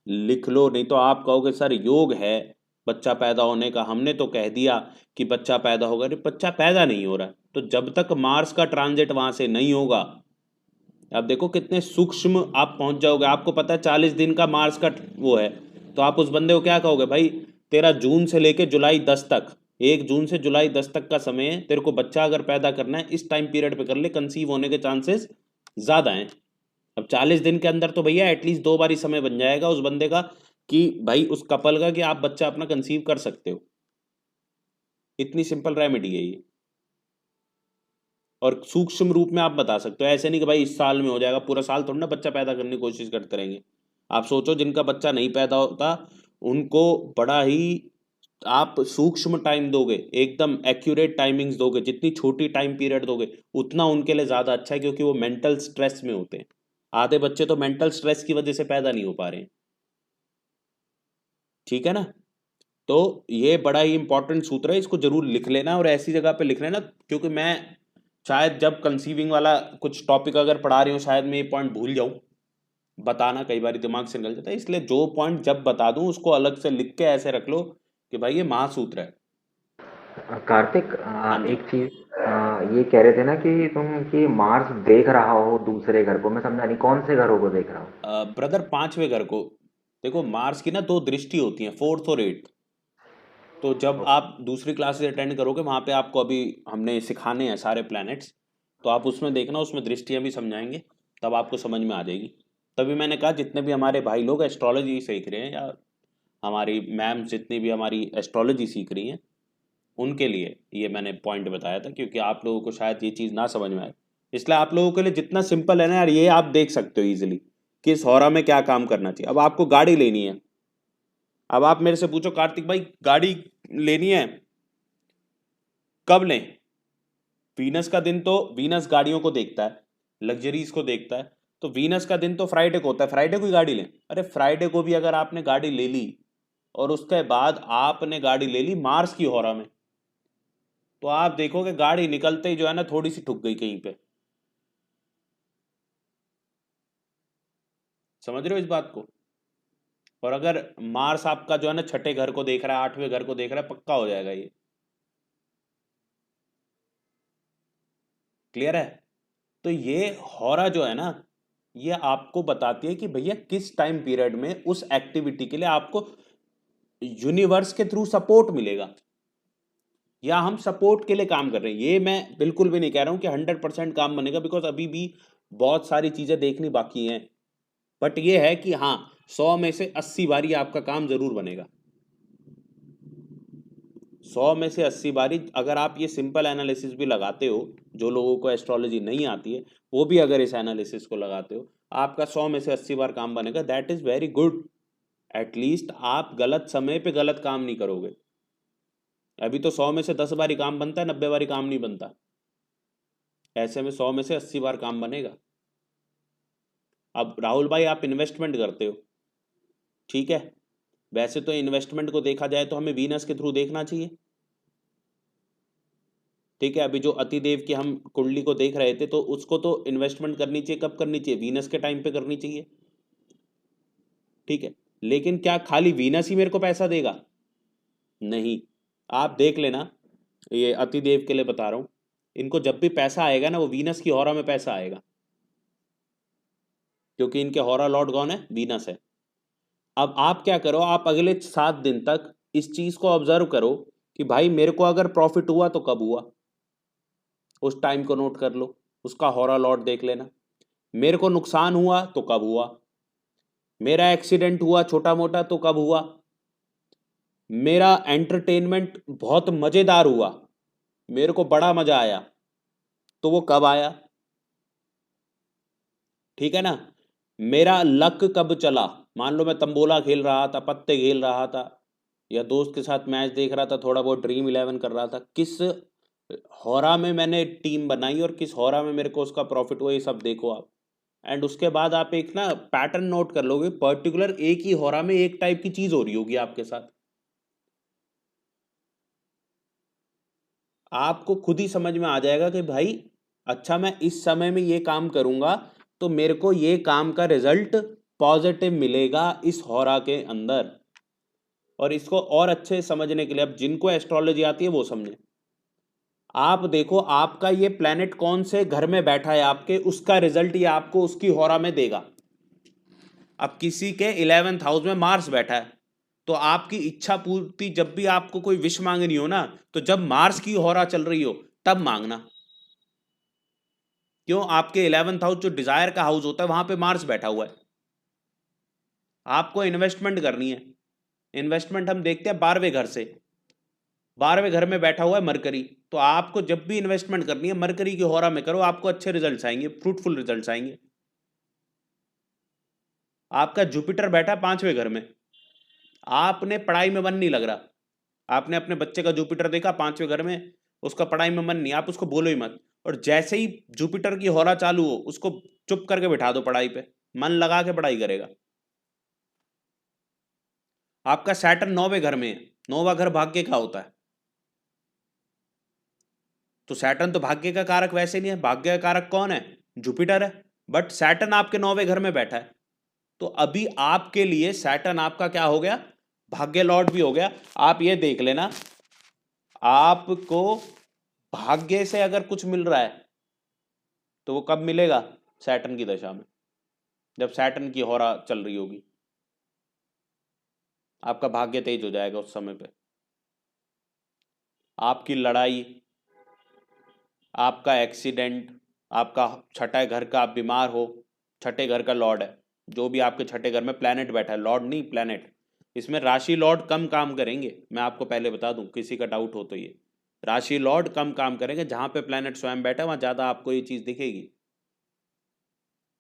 लिख लो, नहीं तो आप कहोगे सर योग है बच्चा पैदा होने का, हमने तो कह दिया कि बच्चा पैदा होगा, अरे बच्चा पैदा नहीं हो रहा। तो जब तक मार्स का ट्रांजिट वहां से नहीं होगा, अब देखो कितने सूक्ष्म आप पहुंच जाओगे। आपको पता है 40 दिन का मार्स का वो है, तो आप उस बंदे को क्या कहोगे, भाई तेरा जून से लेके जुलाई 10 तक, 1 जून से जुलाई 10 तक का समय है, तेरे को बच्चा अगर पैदा करना है इस टाइम पीरियड पे कर ले, कंसीव होने के चांसेस ज्यादा हैं। अब 40 दिन के अंदर तो भैया एटलीस्ट 2 बार ही समय बन जाएगा उस बंदे का कि भाई उस कपल का कि आप बच्चा अपना कंसीव कर सकते हो। इतनी सिंपल रेमेडी है ये, और सूक्ष्म रूप में आप बता सकते हो। ऐसे नहीं कि भाई इस साल में हो जाएगा, पूरा साल थोड़ा ना बच्चा पैदा करने की कोशिश करते रहेंगे। आप सोचो जिनका बच्चा नहीं पैदा होता उनको बड़ा ही आप सूक्ष्म टाइम दोगे, एकदम एक्यूरेट टाइमिंग्स दोगे, जितनी छोटी टाइम पीरियड दोगे उतना उनके लिए ज्यादा अच्छा है, क्योंकि वो मेंटल स्ट्रेस में होते हैं। आधे बच्चे तो मेंटल स्ट्रेस की वजह से पैदा नहीं हो पा रहे हैं। ठीक है ना, तो ये बड़ा ही इंपॉर्टेंट सूत्र है, इसको जरूर लिख लेना और ऐसी जगह पे लिख लेना, क्योंकि मैं शायद जब कंसीविंग वाला कुछ टॉपिक अगर पढ़ा रही हूँ शायद मैं ये पॉइंट भूल जाऊं बताना, कई बार दिमाग से निकल जाता है, इसलिए जो पॉइंट जब बता दूं उसको अलग से लिख के ऐसे रख लो कि भाई ये महासूत्र है। कार्तिक, हाँ जी। एक चीज ये कह रहे थे ना कि तुम कि मार्स देख रहा हो दूसरे घर को, मैं समझा नहीं कौन से घरों को देख रहा हो। ब्रदर 5वें घर को देखो, मार्स की ना 2 दृष्टि होती हैं, 4th और 8th। तो जब आप दूसरी क्लासेस अटेंड करोगे वहां पे आपको अभी हमने सिखाने हैं सारे प्लैनेट्स, तो आप उसमें देखना, उसमें दृष्टियां भी समझाएंगे, तब आपको समझ में आ जाएगी। तभी मैंने कहा जितने भी हमारे भाई लोग एस्ट्रोलॉजी सीख रहे हैं या हमारी मैम जितनी भी हमारी एस्ट्रोलॉजी सीख रही हैं उनके लिए ये मैंने पॉइंट बताया था, क्योंकि आप लोगों को शायद ये चीज़ ना समझ में आए। इसलिए आप लोगों के लिए जितना सिंपल है ना यार, ये आप देख सकते हो इजीली कि इस हौरा में क्या काम करना चाहिए। अब आपको गाड़ी लेनी है, अब आप मेरे से पूछो कार्तिक भाई गाड़ी लेनी है कब लें? वीनस का दिन तो वीनस गाड़ियों को देखता है, लग्जरीज को देखता है, तो वीनस का दिन तो फ्राइडे को होता है, फ्राइडे को ही गाड़ी लें। अरे फ्राइडे को भी अगर आपने गाड़ी ले ली और उसके बाद आपने गाड़ी ले ली मार्स की हौरा में, तो आप देखोगे गाड़ी निकलते ही जो है ना थोड़ी सी ठुक गई कहीं पे। समझ रहे हो इस बात को? और अगर मार्स आपका जो है ना 6ठे घर को देख रहा है, 8वें घर को देख रहा है, पक्का हो जाएगा ये। क्लियर है? तो ये हौरा जो है ना ये आपको बताती है कि भैया किस टाइम पीरियड में उस एक्टिविटी के लिए आपको यूनिवर्स के थ्रू सपोर्ट मिलेगा, या हम सपोर्ट के लिए काम कर रहे हैं। ये मैं बिल्कुल भी नहीं कह रहा हूं कि 100% काम बनेगा, बिकॉज अभी भी बहुत सारी चीजें देखनी बाकी हैं, बट ये है कि हाँ 100 में से 80 बारी आपका काम जरूर बनेगा। 100 में से 80 बारी अगर आप ये सिंपल एनालिसिस भी लगाते हो, जो लोगों को एस्ट्रोलॉजी नहीं आती है वो भी अगर इस एनालिसिस को लगाते हो, आपका 100 में से 80 बार काम बनेगा। That is very good. At least आप गलत समय पे गलत काम नहीं करोगे। अभी तो 100 में से 10 बार ही काम बनता है, 90 बार ही काम नहीं बनता। ऐसे में 100 में से 80 बार काम बनेगा। अब राहुल भाई आप इन्वेस्टमेंट करते हो, ठीक है, वैसे तो इन्वेस्टमेंट को देखा जाए तो हमें वीनस के थ्रू देखना चाहिए। ठीक है, अभी जो अतिदेव की हम कुंडली को देख रहे थे तो उसको तो इन्वेस्टमेंट करनी चाहिए, कब करनी चाहिए? वीनस के टाइम पे करनी चाहिए। ठीक है, लेकिन क्या खाली वीनस ही मेरे को पैसा देगा? नहीं, आप देख लेना, ये अतिदेव के लिए बता रहा हूं, इनको जब भी पैसा आएगा ना वो वीनस की हौरा में पैसा आएगा, क्योंकि इनके हौरा लॉर्ड कौन है? वीनस है। अब आप क्या करो, आप अगले 7 दिन तक इस चीज को ऑब्जर्व करो कि भाई मेरे को अगर प्रॉफिट हुआ तो कब हुआ, उस टाइम को नोट कर लो, उसका हॉरा लॉर्ड देख लेना। मेरे को नुकसान हुआ तो कब हुआ, मेरा एक्सीडेंट हुआ छोटा मोटा तो कब हुआ, मेरा एंटरटेनमेंट बहुत मजेदार हुआ, मेरे को बड़ा मजा आया तो वो कब आया, ठीक है ना। मेरा लक कब चला, मान लो मैं तंबोला खेल रहा था, पत्ते खेल रहा था, या दोस्त के साथ मैच देख रहा था, थोड़ा बहुत ड्रीम 11 कर रहा था, किस हॉरा में मैंने टीम बनाई और किस हॉरा में मेरे को उसका प्रॉफिट हुआ, ये सब देखो आप। एंड उसके बाद आप एक ना पैटर्न नोट कर लोगे, पर्टिकुलर एक ही हॉरा में एक टाइप की चीज हो रही होगी आपके साथ, आपको खुद ही समझ में आ जाएगा कि भाई अच्छा मैं इस समय में ये काम करूंगा तो मेरे को ये काम का रिजल्ट पॉजिटिव मिलेगा इस हॉरा के अंदर। और इसको और अच्छे समझने के लिए, अब जिनको एस्ट्रोलॉजी आती है वो समझे, आप देखो आपका ये प्लैनेट कौन से घर में बैठा है आपके, उसका रिजल्ट ये आपको उसकी हॉरा में देगा। अब किसी के 11th हाउस में मार्स बैठा है तो आपकी इच्छा पूर्ति, जब भी आपको कोई विश मांगनी हो ना, तो जब मार्स की हॉरा चल रही हो तब मांगना। क्यों? आपके 11th हाउस जो डिजायर का हाउस होता है वहां पे मार्स बैठा हुआ है। आपको इन्वेस्टमेंट करनी है, इन्वेस्टमेंट हम देखते हैं 12वें घर से, 12वें घर में बैठा हुआ है मरकरी, तो आपको जब भी इन्वेस्टमेंट करनी है मरकरी की हॉरा में करो, आपको अच्छे रिजल्ट्स आएंगे, फ्रूटफुल रिजल्ट्स आएंगे। आपका जुपिटर बैठा 5वें घर में, आपने पढ़ाई में मन नहीं लग रहा, आपने अपने बच्चे का जुपिटर देखा 5वें घर में, उसका पढ़ाई में मन नहीं, आप उसको बोलो ही मत, और जैसे ही जुपिटर की हॉरा चालू हो उसको चुप करके बिठा दो पढ़ाई पे, मन लगा के पढ़ाई करेगा। आपका सैटर्न 9वें घर में है, 9वां घर भाग्य का होता है, तो सैटर्न तो भाग्य का कारक वैसे नहीं है, भाग्य का कारक कौन है? जुपिटर है, बट सैटर्न आपके 9वें घर में बैठा है, तो अभी आपके लिए सैटर्न आपका क्या हो गया? भाग्य लॉर्ड भी हो गया। आप ये देख लेना, आपको भाग्य से अगर कुछ मिल रहा है तो वो कब मिलेगा? सैटर्न की दशा में, जब सैटर्न की हॉरा चल रही होगी, आपका भाग्य तेज हो जाएगा उस समय पे। आपकी लड़ाई, आपका एक्सीडेंट, आपका छठा घर का, आप बीमार हो, छठे घर का लॉर्ड है, जो भी आपके छठे घर में प्लैनेट बैठा है, लॉर्ड नहीं प्लैनेट, इसमें राशि लॉर्ड कम काम करेंगे, मैं आपको पहले बता दूं, किसी का डाउट हो तो ये राशि लॉर्ड कम काम करेंगे, जहां पे प्लैनेट स्वयं बैठा है वहां ज्यादा आपको ये चीज दिखेगी,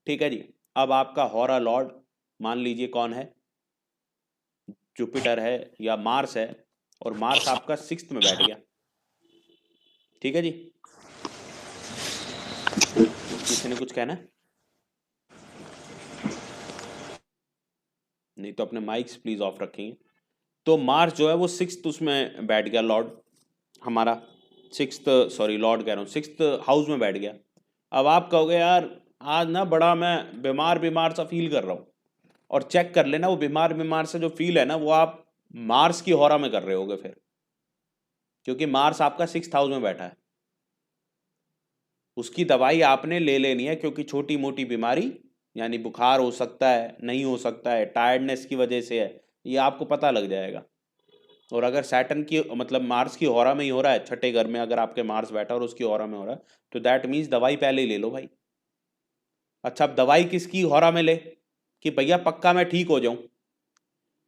ठीक है जी। अब आपका हॉरा लॉर्ड मान लीजिए कौन है? जुपिटर है या मार्स है, और मार्स आपका 6th में बैठ गया, ठीक है जी। किसी ने कुछ कहना है? नहीं तो अपने माइक्स प्लीज ऑफ रखेंगे। तो मार्स जो है वो 6th उसमें बैठ गया, लॉर्ड हमारा 6th, सॉरी लॉर्ड कह रहा हूँ, 6th हाउस में बैठ गया। अब आप कहोगे यार आज ना बड़ा मैं बीमार बीमार सा फील कर रहा हूँ, और चेक कर लेना वो बीमार बीमार से जो फील है ना वो आप मार्स की हॉरा में कर रहे होगे फिर, क्योंकि मार्स आपका 6th हाउस में बैठा है। उसकी दवाई आपने ले लेनी है, क्योंकि छोटी मोटी बीमारी यानी बुखार हो सकता है, नहीं हो सकता है, टायर्डनेस की वजह से है, ये आपको पता लग जाएगा। और अगर सैटर्न की मतलब मार्स की हॉरा में ही हो रहा है, छठे घर में अगर आपके मार्स बैठा और उसकी हॉरा में हो रहा है, तो दैट मीन्स दवाई पहले ही ले लो भाई। अच्छा, अब दवाई किसकी हॉरा में ले कि भैया पक्का मैं ठीक हो जाऊं?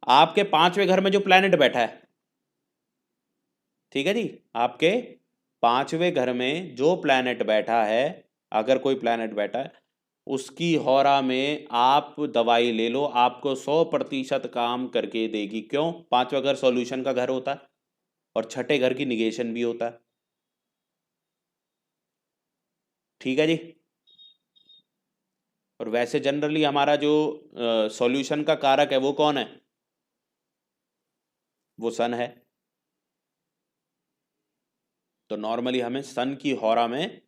आपके 5वें घर में जो प्लैनेट बैठा है, ठीक है जी, आपके 5वें घर में जो प्लैनेट बैठा है, अगर कोई प्लैनेट बैठा है उसकी हॉरा में आप दवाई ले लो, आपको 100% काम करके देगी। क्यों? 5वां घर सॉल्यूशन का घर होता है और छठे घर की निगेशन भी होता है, ठीक है जी। और वैसे जनरली हमारा जो सॉल्यूशन का कारक है वो कौन है? वो सन है। तो नॉर्मली हमें सन की हॉरा में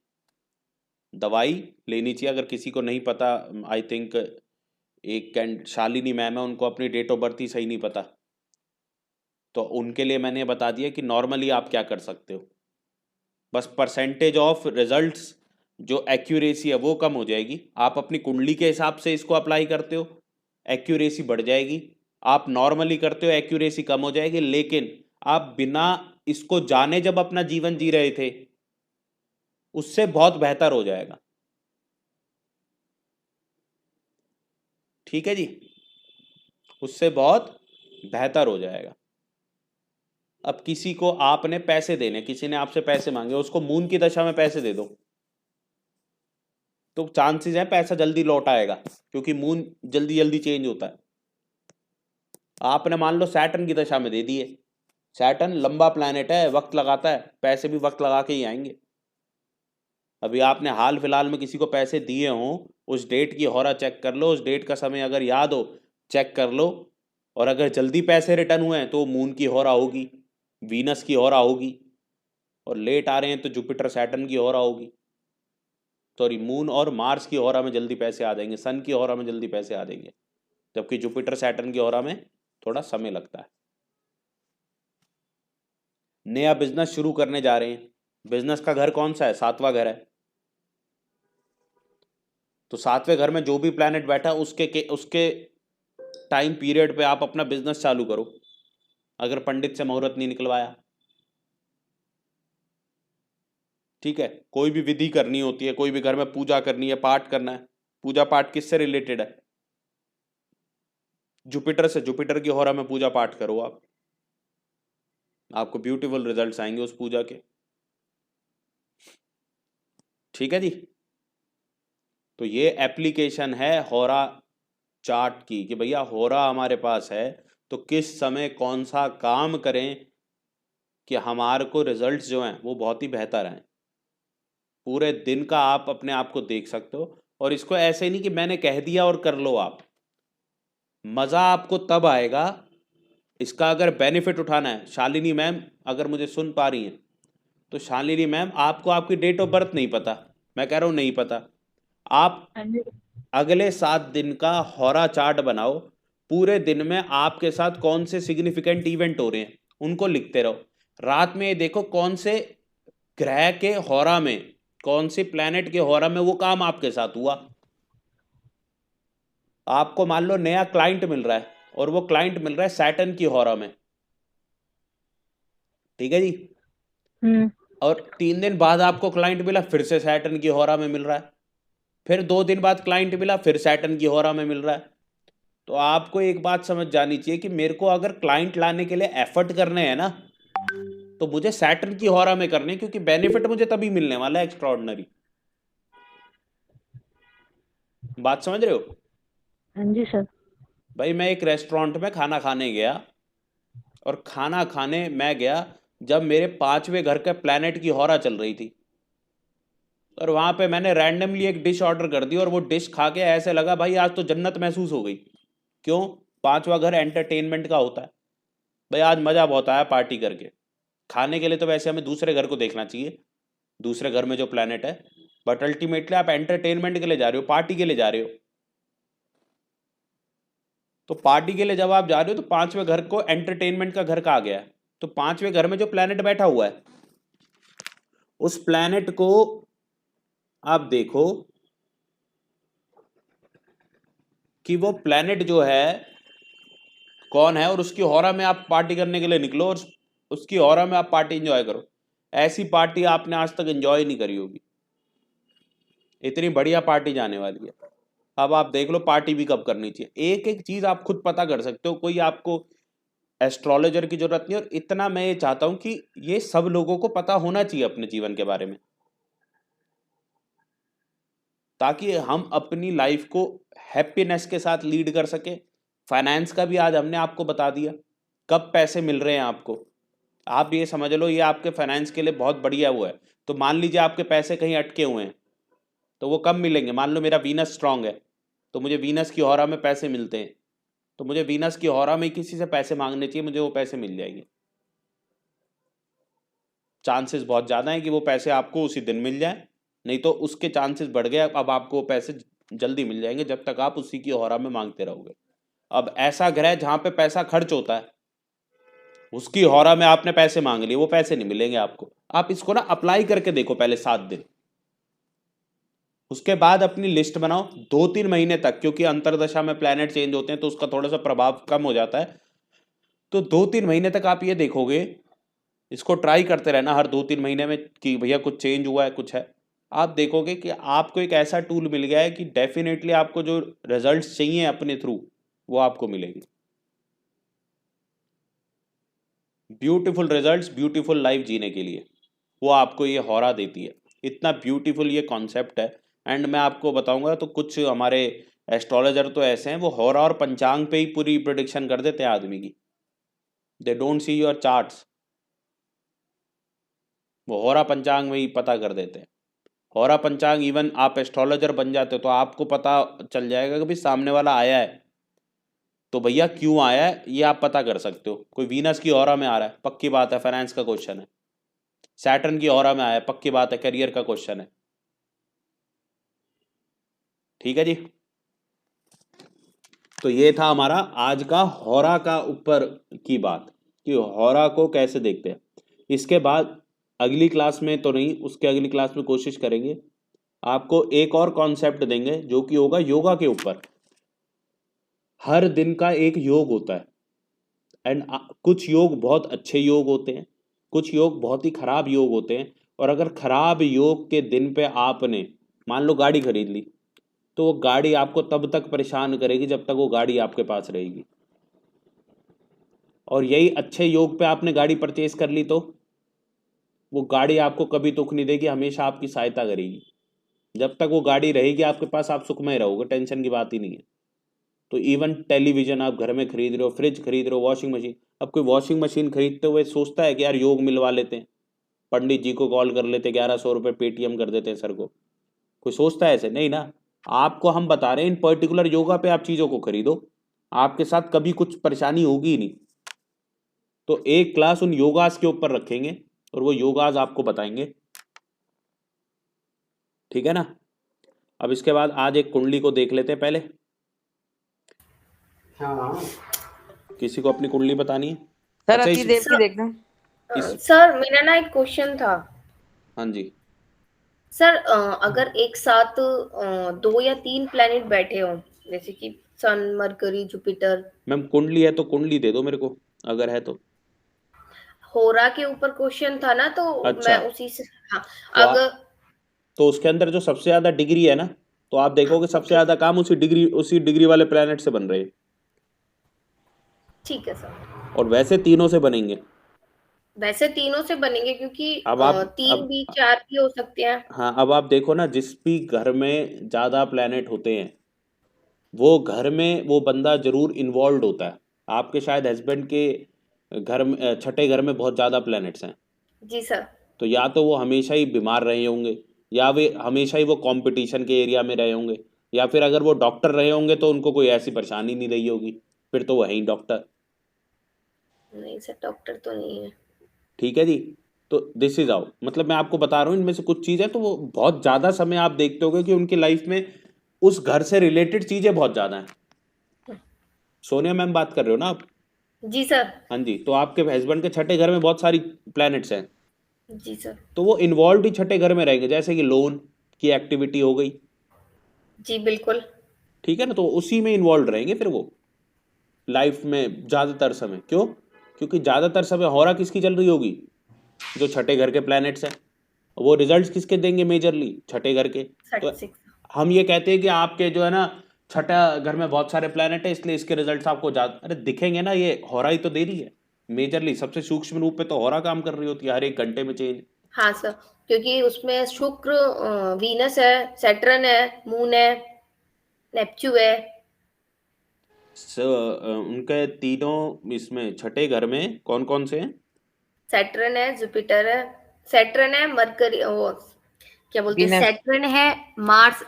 दवाई लेनी चाहिए। अगर किसी को नहीं पता, आई थिंक एक शालिनी मैम है, उनको अपनी डेट ऑफ बर्थ ही सही नहीं पता, तो उनके लिए मैंने बता दिया कि नॉर्मली आप क्या कर सकते हो, बस परसेंटेज ऑफ रिजल्ट्स जो एक्यूरेसी है वो कम हो जाएगी। आप अपनी कुंडली के हिसाब से इसको अप्लाई करते हो, एक्यूरेसी बढ़ जाएगी। आप नॉर्मली करते हो, एक्यूरेसी कम हो जाएगी। लेकिन आप बिना इसको जाने जब अपना जीवन जी रहे थे उससे बहुत बेहतर हो जाएगा। ठीक है जी, उससे बहुत बेहतर हो जाएगा। अब किसी को आपने पैसे देने, किसी ने आपसे पैसे मांगे, उसको मून की दशा में पैसे दे दो तो चांसेस है पैसा जल्दी लौट आएगा, क्योंकि मून जल्दी जल्दी चेंज होता है। आपने मान लो सैटर्न की दशा में दे दिए, सैटर्न लंबा प्लैनेट है, वक्त लगाता है, पैसे भी वक्त लगा के ही आएंगे। अभी आपने हाल फिलहाल में किसी को पैसे दिए हों, उस डेट की होरा चेक कर लो, उस डेट का समय अगर याद हो चेक कर लो, और अगर जल्दी पैसे रिटर्न हुए हैं तो मून की होरा होगी, वीनस की होरा होगी, और लेट आ रहे हैं तो जुपिटर सैटर्न की होरा होगी। सॉरी, मून और मार्स की होरा में जल्दी पैसे आ जाएंगे, सन की होरा में जल्दी पैसे आ जाएंगे, जबकि जुपिटर सैटर्न की होरा में थोड़ा समय लगता है। नया बिजनेस शुरू करने जा रहे हैं, बिजनेस का घर कौन सा है? 7वां घर है। तो 7वें घर में जो भी प्लैनेट बैठा है उसके टाइम पीरियड पे आप अपना बिजनेस चालू करो, अगर पंडित से मुहूर्त नहीं निकलवाया। ठीक है, कोई भी विधि करनी होती है, कोई भी घर में पूजा करनी है, पाठ करना है, पूजा पाठ किससे रिलेटेड है? जुपिटर से। जुपिटर की होरा में पूजा पाठ करो आपको ब्यूटीफुल रिजल्ट्स आएंगे उस पूजा के। ठीक है जी, तो ये एप्लीकेशन है होरा चार्ट की, कि भैया होरा हमारे पास है तो किस समय कौन सा काम करें कि हमारे को रिजल्ट्स जो हैं वो बहुत ही बेहतर आए। पूरे दिन का आप अपने आप को देख सकते हो, और इसको ऐसे नहीं कि मैंने कह दिया और कर लो आप। मज़ा आपको तब आएगा, इसका अगर बेनिफिट उठाना है। शालिनी मैम अगर मुझे सुन पा रही हैं तो शालिनी मैम, आपको आपकी डेट ऑफ बर्थ नहीं पता, मैं कह रहा हूँ नहीं पता, आप अगले 7 दिन का होरा चार्ट बनाओ। पूरे दिन में आपके साथ कौन से सिग्निफिकेंट इवेंट हो रहे हैं उनको लिखते रहो। रात में ये देखो कौन से ग्रह के होरा में, कौन सी प्लैनेट के होरा में वो काम आपके साथ हुआ। आपको मान लो नया क्लाइंट मिल रहा है और वो क्लाइंट मिल रहा है सैटर्न की होरा में, ठीक है जी। और 3 दिन बाद आपको क्लाइंट मिला, फिर से सैटर्न की होरा में मिल रहा है, फिर 2 दिन बाद क्लाइंट मिला, फिर सैटर्न की होरा में मिल रहा है। तो आपको एक बात समझ जानी चाहिए कि मेरे को अगर क्लाइंट लाने के लिए एफर्ट करने हैं ना, तो मुझे सैटर्न की होरा में करने, क्योंकि बेनिफिट मुझे तभी मिलने वाला है एक्स्ट्रॉर्डिनरी। बात समझ रहे हो? हाँ जी सर। भाई मैं एक रेस्टोरेंट में खाना खाने गया, और खाना खाने मैं गया जब मेरे 5वें घर के प्लैनेट की होरा चल रही थी, और वहां पे मैंने रैंडमली एक डिश ऑर्डर कर दी, और वो डिश खा के ऐसे लगा भाई आज तो जन्नत महसूस हो गई। क्यों? 5वां घर एंटरटेनमेंट का होता है, भाई आज मजा बहुत आया पार्टी करके। खाने के लिए तो वैसे हमें दूसरे घर को देखना चाहिए, दूसरे घर में जो प्लैनेट है, बट अल्टीमेटली आप एंटरटेनमेंट के लिए जा रहे हो, पार्टी के लिए जा रहे हो। तो पार्टी के लिए जब आप जा रहे हो तो 5वें घर को एंटरटेनमेंट का घर कहा गया है। तो 5वें घर में जो प्लैनेट बैठा हुआ है, उस प्लैनेट को आप देखो कि वो प्लैनेट जो है कौन है, और उसकी होरा में आप पार्टी करने के लिए निकलो, और उसकी होरा में आप पार्टी एंजॉय करो। ऐसी पार्टी आपने आज तक एंजॉय नहीं करी होगी, इतनी बढ़िया पार्टी जाने वाली है। अब आप देख लो पार्टी भी कब करनी चाहिए। एक एक चीज आप खुद पता कर सकते हो, कोई आपको एस्ट्रोलॉजर की जरूरत नहीं। और इतना मैं ये चाहता हूं कि ये सब लोगों को पता होना चाहिए अपने जीवन के बारे में, ताकि हम अपनी लाइफ को हैप्पीनेस के साथ लीड कर सके। फाइनेंस का भी आज हमने आपको बता दिया, कब पैसे मिल रहे हैं आपको। आप ये समझ लो ये आपके फाइनेंस के लिए बहुत बढ़िया वो है। तो मान लीजिए आपके पैसे कहीं अटके हुए हैं, तो वो कब मिलेंगे? मान लो मेरा वीनस स्ट्रांग है, तो मुझे वीनस की होरा में पैसे मिलते हैं, तो मुझे वीनस की होरा में किसी से पैसे मांगने चाहिए, मुझे वो पैसे मिल जाएंगे। चांसेस बहुत ज़्यादा हैं कि वो पैसे आपको उसी दिन मिल जाए, नहीं तो उसके चांसेस बढ़ गए। अब आपको वो पैसे जल्दी मिल जाएंगे जब तक आप उसी की होरा में मांगते रहोगे। अब ऐसा ग्रह जहाँ पे पैसा खर्च होता है, उसकी होरा में आपने पैसे मांग लिए, वो पैसे नहीं मिलेंगे आपको। आप इसको ना अप्लाई करके देखो पहले 7 दिन, उसके बाद अपनी लिस्ट बनाओ 2-3 महीने तक, क्योंकि अंतरदशा में प्लैनेट चेंज होते हैं तो उसका थोड़ा सा प्रभाव कम हो जाता है। तो 2-3 महीने तक आप ये देखोगे, इसको ट्राई करते रहना हर 2-3 महीने में कि भैया कुछ चेंज हुआ है, कुछ है। आप देखोगे कि आपको एक ऐसा टूल मिल गया है कि डेफिनेटली आपको जो रिजल्ट्स चाहिए अपने थ्रू वो आपको मिलेगी। ब्यूटीफुल रिजल्ट्स, ब्यूटीफुल लाइफ जीने के लिए वो आपको ये हौरा देती है। इतना ब्यूटीफुल ये कॉन्सेप्ट है। एंड मैं आपको बताऊंगा तो कुछ हमारे एस्ट्रोलॉजर तो ऐसे हैं वो हौरा और पंचांग पे ही पूरी प्रेडिक्शन कर देते हैं आदमी की। They don't see your charts, वो हौरा पंचांग में ही पता कर देते हैं। हौरा पंचांग इवन आप एस्ट्रोलॉजर बन जाते हो तो आपको पता चल जाएगा कि भाई सामने वाला आया है तो भैया क्यों आया है ये आप पता कर सकते हो। कोई वीनस की हौरा में आ रहा है, पक्की बात है फाइनेंस का क्वेश्चन है। सैटर्न की हौरा में आया है, पक्की बात है करियर का क्वेश्चन है। ठीक है जी, तो ये था हमारा आज का हौरा का ऊपर की बात कि हौरा को कैसे देखते हैं। इसके बाद अगली क्लास में तो नहीं, उसके अगली क्लास में कोशिश करेंगे आपको एक और कॉन्सेप्ट देंगे जो कि होगा योगा के ऊपर। हर दिन का एक योग होता है एंड कुछ योग बहुत अच्छे योग होते हैं, कुछ योग बहुत ही खराब योग होते हैं। और अगर खराब योग के दिन पे आपने मान लो गाड़ी खरीद ली तो वो गाड़ी आपको तब तक परेशान करेगी जब तक वो गाड़ी आपके पास रहेगी। और यही अच्छे योग पे आपने गाड़ी परचेज कर ली तो वो गाड़ी आपको कभी दुख नहीं देगी, हमेशा आपकी सहायता करेगी। जब तक वो गाड़ी रहेगी आपके पास आप सुखमय रहोगे, टेंशन की बात ही नहीं है। तो इवन टेलीविजन आप घर में खरीद रहे हो, फ्रिज खरीद रहे हो, वॉशिंग मशीन, अब कोई वॉशिंग मशीन खरीदते हुए सोचता है कि यार योग मिलवा लेते हैं, पंडित जी को कॉल कर लेते, 1100 रुपये पेटीएम कर देते हैं सर को। कोई सोचता है ऐसे? नहीं ना। आपको हम बता रहे हैं इन पर्टिकुलर योगा पे आप चीज़ों को खरीदो, आपके साथ कभी कुछ परेशानी होगी ही नहीं। तो एक क्लास उन योगास के ऊपर रखेंगे और वो योगास आपको बताएंगे। ठीक है ना। अब इसके बाद आज एक कुंडली को देख लेते हैं पहले। हाँ किसी को अपनी कुंडली बतानी है? सर अच्छा, अति देव की देखना। सर मेरा ना एक क्वेश्चन था। हाँ जी सर अगर एक साथ 2 या 3 प्लैनेट बैठे हो जैसे कि सन, मरकरी, जुपिटर। मैम कुंडली है तो कुंडली दे दो मेरे को अगर है तो। होरा के ऊपर क्वेश्चन था ना तो अच्छा। मैं उसी से हाँ तो अगर तो उसके अंदर जो सबसे ज्यादा डिग्री है ना तो आप देखोगे सबसे ज्यादा काम उसी डिग्री वाले प्लेनेट से बन रहे हैं। ठीक है सर। और वैसे तीनों से बनेंगे। वैसे तीनों से बनेंगे क्योंकि अब आप 3 भी 4 भी हो सकते हैं। हाँ, अब आप देखो ना जिस भी घर में ज्यादा प्लेनेट होते हैं वो घर में वो बंदा जरूर इन्वॉल्व होता है। आपके शायद हस्बैंड के घर में छठे घर में बहुत ज्यादा प्लैनेट्स हैं, जी सर। तो या तो वो हमेशा ही बीमार रहे होंगे या वे हमेशा ही वो कंपटीशन के एरिया में रहे होंगे, या फिर अगर वो डॉक्टर रहे होंगे तो उनको कोई ऐसी परेशानी नहीं रही होगी, फिर तो वही डॉक्टर। नहीं सर डॉक्टर तो नहीं है। ठीक है जी। तो दिस इज आउट, मतलब मैं आपको बता रहा हूँ इनमें से कुछ चीज़ें तो वो बहुत ज़्यादा समय आप देखते होगे कि उनकी लाइफ में उस घर से रिलेटेड चीज़ें बहुत ज़्यादा हैं। सोनिया मैम बात कर रहे हो ना आप? जी सर। हाँ जी। तो आपके हस्बैंड के छठे घर में बहुत सारी प्लैनेट्स हैं, जी सर। तो वो इन्वॉल्व ही छठे घर में रहेंगे, जैसे कि लोन की एक्टिविटी हो गई। जी बिल्कुल। ठीक है ना। तो उसी में इन्वॉल्व रहेंगे फिर वो लाइफ में ज़्यादातर समय। क्यों? क्योंकि ज़्यादातर समय हौरा किसकी चल रही होगी? जो छठे घर के प्लैनेट्स हैं। वो रिजल्ट्स किसके देंगे? मेजरली छठे घर के। तो 36। हम ये कहते हैं कि आपके जो है ना छठा घर में बहुत सारे प्लैनेट है इसलिए इसके रिजल्ट्स आपको ज्यादा अरे दिखेंगे ना। ये हौरा ही तो दे रही है मेजरली, सबसे सूक्ष्म रूप पे तो हौरा काम कर रही होती है हर एक घंटे में चेंज। हाँ सर क्योंकि उसमें शुक्र, वीनस है, सैटर्न है, मून है, नेपच्यून है। उनके तीनों इसमें छठे घर में कौन कौन से हैं? सैटर्न है, जुपिटर है, सैटर्न है, मरकरी, वो क्या बोलते हैं, Venus। सैटर्न है, मार्स।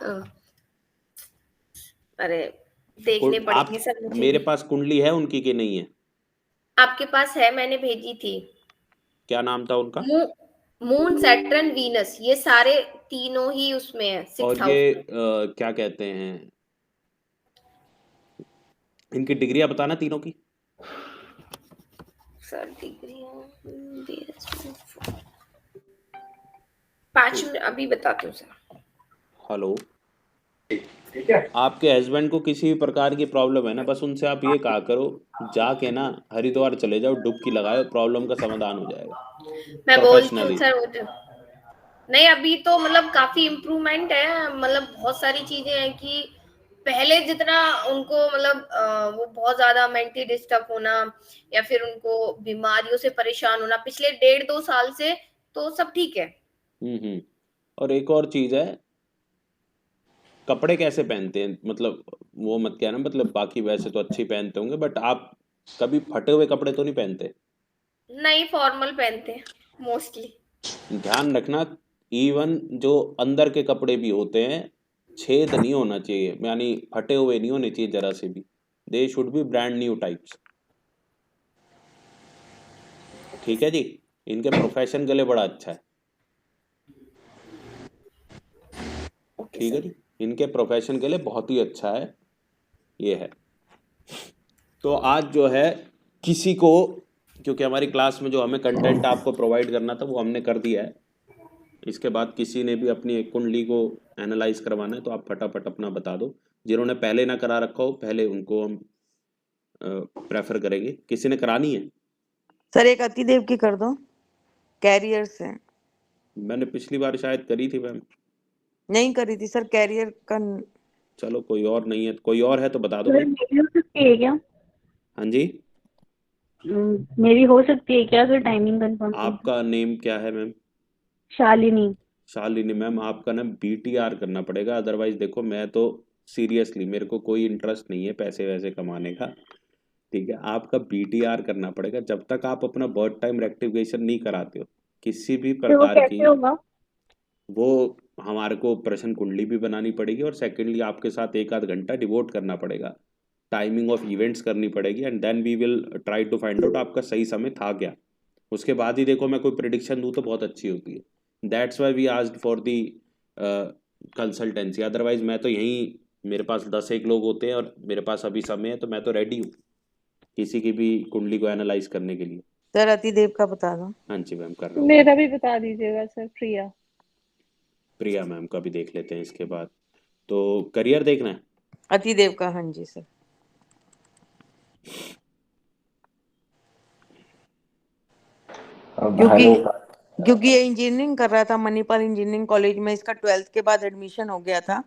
अरे देखने पड़ेंगे सर मुझे। मेरे पास कुंडली है उनकी कि नहीं है? आपके पास है, मैंने भेजी थी। क्या नाम था उनका? मून, सैटर्न, वीनस, ये सारे तीनों ही उसमें है 6th और हाउस ये में। क्या कहते हैं इनकी डिग्रियां बताना तीनों की। सर डिग्री 5 मिनट अभी बताती हूँ सर। हेलो, ठीक है। आपके हस्बैंड को किसी भी प्रकार की प्रॉब्लम है ना, बस उनसे आप ये कहा करो जाके ना हरिद्वार चले जाओ, डुबकी लगाओ, प्रॉब्लम का समाधान हो जाएगा मैं बोलती हूँ प्रोफेशनली। सर वो तो नहीं, अभी तो मतलब काफी इम्प्रूवमेंट है, मतलब बहुत सारी चीजें हैं कि पहले जितना उनको मतलब वो बहुत ज्यादा मेंटली डिस्टर्ब होना या फिर उनको बीमारियों से परेशान होना पिछले 1.5-2 साल से, तो सब ठीक है। हम्म। और एक और चीज है, कपड़े कैसे पहनते हैं, मतलब वो मत कहना, मतलब बाकी वैसे तो अच्छी पहनते होंगे, बट आप कभी फटे हुए कपड़े तो नहीं पहनते? नहीं, फॉर्मल पहनते हैं मोस्टली। ध्यान रखना, इवन जो अंदर के कपड़े भी होते हैं, छेद नहीं होना चाहिए, यानी फटे हुए नहीं होने चाहिए जरा से भी। They should be brand new types. ठीक है जी, इनके प्रोफेशन के लिए बड़ा अच्छा है। ओके ठीक है सर। जी, इनके प्रोफेशन के लिए बहुत ही अच्छा है, ये है। तो आज जो है किसी को, क्योंकि हमारी क्लास में जो हमें कंटेंट आपको प्रोवाइड करना था वो हमने कर दिया है, इसके बाद किसी ने भी अपनी एक कुंडली को एनालाइज करवाना है तो आप फटाफट अपना बता दो। जिन्होंने पहले ना करा रखा हो पहले उनको हम प्रेफर करेंगे। किसी ने करानी है? सर एक अतिदेव की कर दो, कैरियर से। मैंने पिछली बार शायद करी थी मैम। नहीं करी थी सर, कैरियर का। चलो कोई और नहीं है, कोई और है तो बता दो सर भाई। मेरी हो सकती है क्या? हाँ जी। मेरी हो सकती है क्या, अगर टाइमिंग कंफर्म नहीं है? आपका नेम क्या है मैम? शालिनी। शालिनी मैम, आपका ना BTR करना पड़ेगा, अदरवाइज देखो मैं तो सीरियसली, मेरे को कोई इंटरेस्ट नहीं है पैसे वैसे कमाने का। ठीक है, आपका BTR करना पड़ेगा। जब तक आप अपना बर्थ टाइम रेक्टिफिकेशन नहीं कराते हो किसी भी तो वो प्रकार की, कैसे होगा? वो हमारे को प्रश्न कुंडली भी बनानी पड़ेगी, और सेकेंडली आपके साथ 1 आध घंटा डिवोट करना पड़ेगा, टाइमिंग ऑफ इवेंट्स करनी पड़ेगी, and then we will try to find out आपका सही समय था क्या। उसके बाद ही देखो मैं कोई प्रिडिक्शन दूँ तो बहुत अच्छी होती है। That's why we asked for the consultancy, otherwise मैं तो यहीं, मेरे पास 10 एक लोग होते हैं और मेरे पास अभी समय है तो मैं तो रेडी हूँ किसी की भी कुंडली को एनालाइज करने के लिए। सर अतिदेव का बता दो। हाँ जी मैम, कर रहा हूँ। मेरा भी बता दीजिएगा सर, प्रिया। प्रिया मैम का भी देख लेते हैं इसके बाद। तो करियर देखना है? अतिदेव का, हाँ जी सर। क्योंकि हेलो। क्योंकि ये इंजीनियरिंग कर रहा था मणिपाल इंजीनियरिंग कॉलेज में, इसका 12th के बाद एडमिशन हो गया था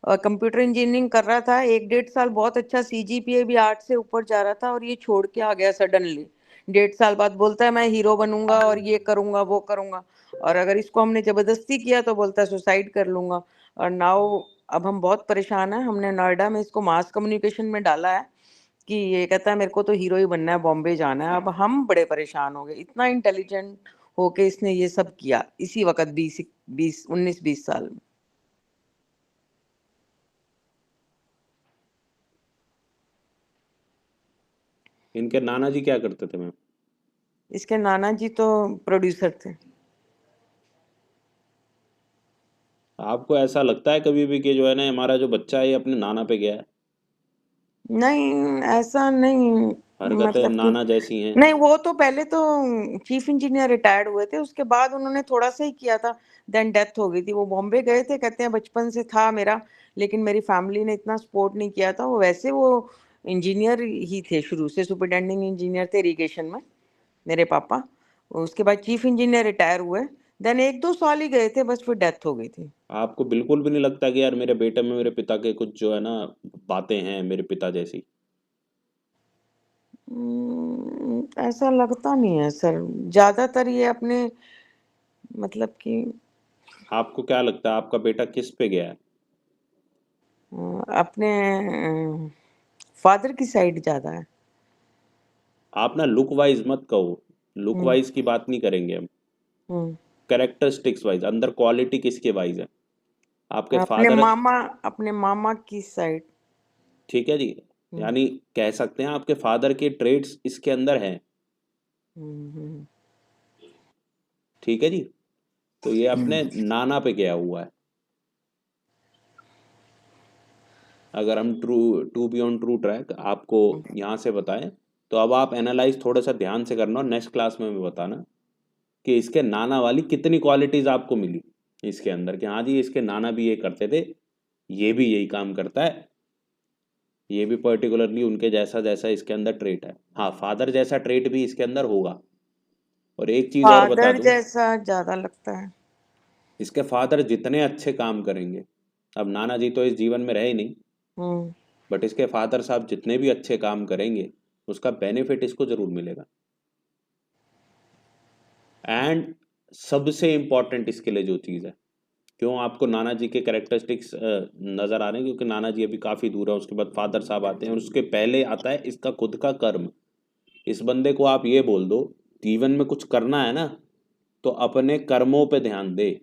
और कंप्यूटर इंजीनियरिंग कर रहा था। 1-1.5 साल बहुत अच्छा, CGPA भी 8 से ऊपर जा रहा था और ये छोड़ के आ गया सडनली। 1.5 साल बाद बोलता है मैं हीरो बनूंगा और ये करूंगा वो करूंगा, और अगर इसको हमने जबरदस्ती किया तो बोलता है सुसाइड कर लूंगा। और नाउ अब हम बहुत परेशान हैं, हमने नोएडा में इसको मास कम्युनिकेशन में डाला है कि ये कहता है मेरे को तो हीरो ही बनना है, बॉम्बे जाना है। अब हम बड़े परेशान हो गए, इतना इंटेलिजेंट होके इसने ये सब किया इसी वक्त 19-20 साल में। इनके नाना जी क्या करते थे मैम? इसके नाना जी तो प्रोड्यूसर थे। आपको ऐसा लगता है कभी भी कि जो है ना हमारा जो बच्चा है ये अपने नाना पे गया है? नहीं ऐसा नहीं, हरकतें मतलब कि नाना जैसी हैं। नहीं, वो तो पहले तो चीफ इंजीनियर रिटायर्ड हुए थे, उसके बाद उन्होंने थोड़ा सा ही किया था, देन डेथ हो गई थी। वो बॉम्बे गए थे, कहते हैं बचपन से था मेरा, लेकिन मेरी फैमिली ने इतना सपोर्ट नहीं किया था। वो वैसे वो इंजीनियर ही थे शुरू से, सुपरिटेंडिंग इंजीनियर थे इरिगेशन में मेरे पापा। उसके बाद चीफ इंजीनियर रिटायर हुए, देन 1-2 साल ही गए थे बस, फिर डेथ हो गई थी। आपको बिल्कुल भी नहीं लगता कि यार मेरे बेटे में मेरे पिता के कुछ जो है ना बातें हैं मेरे पिता जैसी? ऐसा लगता नहीं है सर, ज्यादातर ये अपने, मतलब कि आपको क्या लगता है आपका बेटा किस पे गया है? अपने फादर की साइड ज्यादा है। आप ना लुक वाइज मत कहो, लुक हम्म वाइज की बात नहीं करेंगे हम, हम्म कैरेक्टरिस्टिक्स वाइज, अंदर क्वालिटी किसके वाइज है आपके अपने फादर? मामा, अपने मामा की साइड। ठीक है जी, यानी कह सकते हैं आपके फादर के ट्रेड्स इसके अंदर हैं। हम्म। ठीक है जी, तो ये अपने नाना पे गया हुआ है। अगर हम to be on true track आपको यहाँ से बताएं, तो अब आप एनालाइज थोड़ा सा ध्यान से करना और नेक्स्ट क्लास में भी बताना कि इसके नाना वाली कितनी क्वालिटीज आपको मिली इसके अंदर, कि हाँ जी इसके नाना भी ये करते थे, ये भी यही काम करता है, ये भी पर्टिकुलरली उनके जैसा जैसा इसके अंदर ट्रेट है। हाँ, फादर जैसा ट्रेट भी इसके अंदर होगा। और एक चीज और बता फादर दूं, जैसा ज्यादा लगता है। इसके फादर जितने अच्छे काम करेंगे, अब नाना जी तो इस जीवन में रहे ही नहीं, बट इसके फादर साहब जितने भी अच्छे काम करेंगे उसका बेनिफिट इसको जरूर मिलेगा। एंड सबसे इम्पॉर्टेंट इसके लिए जो चीज़ है, क्यों आपको नाना जी के कैरेक्टरिस्टिक्स नज़र आ रहे हैं, क्योंकि नाना जी अभी काफ़ी दूर है, उसके बाद फादर साहब आते हैं और उसके पहले आता है इसका खुद का कर्म। इस बंदे को आप ये बोल दो जीवन में कुछ करना है ना तो अपने कर्मों पे ध्यान दे,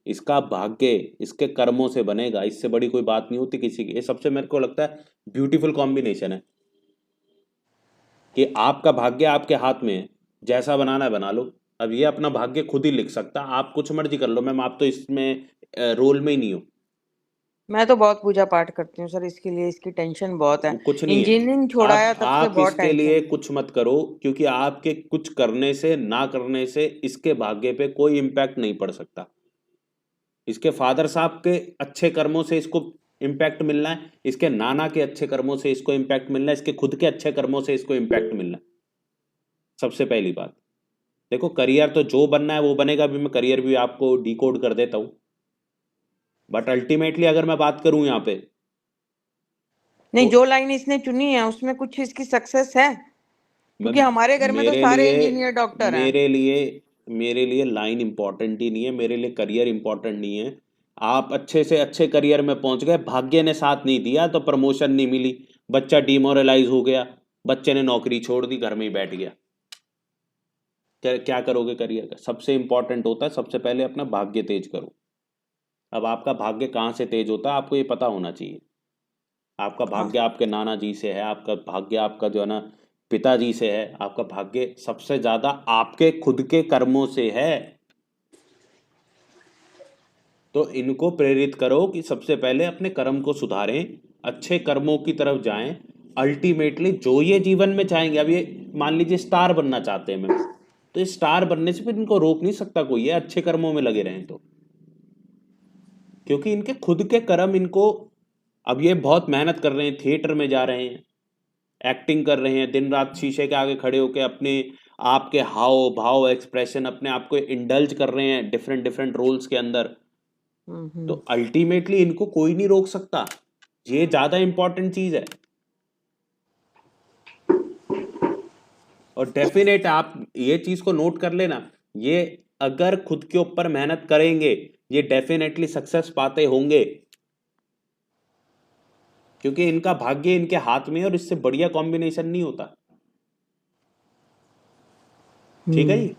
इसका भाग्य इसके कर्मों से बनेगा, इससे बड़ी कोई बात नहीं होती किसी की। ये सबसे मेरे को लगता है ब्यूटीफुल कॉम्बिनेशन है कि आपका भाग्य आपके हाथ में है, जैसा बनाना है बना लो। अब ये अपना भाग्य खुद ही लिख सकता, आप कुछ मर्जी कर लो मैम, आप तो इसमें रोल में ही नहीं हो। मैं तो बहुत पूजा पाठ करती हूँ सर, इसके लिए इसकी टेंशन बहुत है। कुछ नहीं है, इंजीनियरिंग छोड़ाया तब से आप बहुत इसके लिए टेंशन। कुछ मत करो, क्योंकि आपके कुछ करने से ना करने से इसके भाग्य पे कोई इम्पैक्ट नहीं पड़ सकता। इसके फादर साहब के अच्छे कर्मों से इसको इम्पैक्ट मिलना है, इसके नाना के अच्छे कर्मों से इसको इम्पैक्ट मिलना है, इसके खुद के अच्छे कर्मों से इसको इम्पैक्ट मिलना है। सबसे पहली बात देखो, करियर तो जो बनना है वो बनेगा, भी मैं करियर भी आपको डिकोड कर देता हूँ, बट अल्टीमेटली अगर मैं बात करूं यहाँ पे नहीं, तो जो लाइन इसने चुनी है उसमें कुछ इसकी सक्सेस है, क्योंकि हमारे घर में तो सारे इंजीनियर डॉक्टर हैं। मेरे लिए लाइन इंपॉर्टेंट ही नहीं है, मेरे लिए करियर इंपॉर्टेंट नहीं है। आप अच्छे से अच्छे करियर में पहुंच गए, भाग्य ने साथ नहीं दिया तो प्रमोशन नहीं मिली, बच्चा डिमोरलाइज हो गया, बच्चे ने नौकरी छोड़ दी, घर में ही बैठ गया, क्या करोगे करियर का? सबसे इंपॉर्टेंट होता है सबसे पहले अपना भाग्य तेज करो। अब आपका भाग्य कहाँ से तेज होता है आपको ये पता होना चाहिए। आपका भाग्य आपके नाना जी से है, आपका भाग्य आपका जो है ना पिताजी से है, आपका भाग्य सबसे ज्यादा आपके खुद के कर्मों से है। तो इनको प्रेरित करो कि सबसे पहले अपने कर्म को सुधारें, अच्छे कर्मों की तरफ जाएं, अल्टीमेटली जो ये जीवन में चाहेंगे। अब ये मान लीजिए स्टार बनना चाहते हैं मैम, तो ये स्टार बनने से फिर इनको रोक नहीं सकता कोई, ये अच्छे कर्मों में लगे रहें तो, क्योंकि इनके खुद के कर्म इनको, अब ये बहुत मेहनत कर रहे हैं, थिएटर में जा रहे हैं, एक्टिंग कर रहे हैं, दिन रात शीशे के आगे खड़े होकर अपने आपके हाव भाव एक्सप्रेशन अपने आप को इंडल्ज कर रहे हैं डिफरेंट डिफरेंट रोल्स के अंदर। तो अल्टीमेटली इनको कोई नहीं रोक सकता, ये ज्यादा इंपॉर्टेंट चीज है। और डेफिनेट आप ये चीज को नोट कर लेना, ये अगर खुद के ऊपर मेहनत करेंगे ये डेफिनेटली सक्सेस पाते होंगे, क्योंकि इनका भाग्य इनके हाथ में है और इससे बढ़िया कॉम्बिनेशन नहीं होता। ठीक है जी।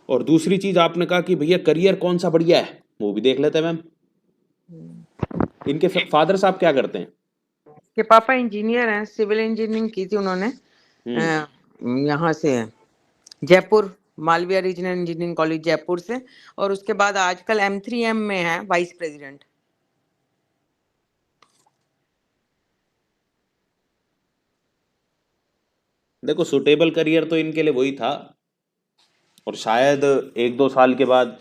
और दूसरी चीज आपने कहा कि भैया करियर कौन सा बढ़िया है, वो भी देख लेते हैं मैम। इनके फादर साहब क्या करते हैं? के पापा इंजीनियर हैं, सिविल इंजीनियरिंग की थी उन्होंने यहाँ से Jaipur, Malaviya regional engineering college Jaipur से, और उसके बाद आजकल M3M में है वाइस प्रेसिडेंट। देखो सुटेबल करियर तो इनके लिए वही था, और शायद 1-2 साल के बाद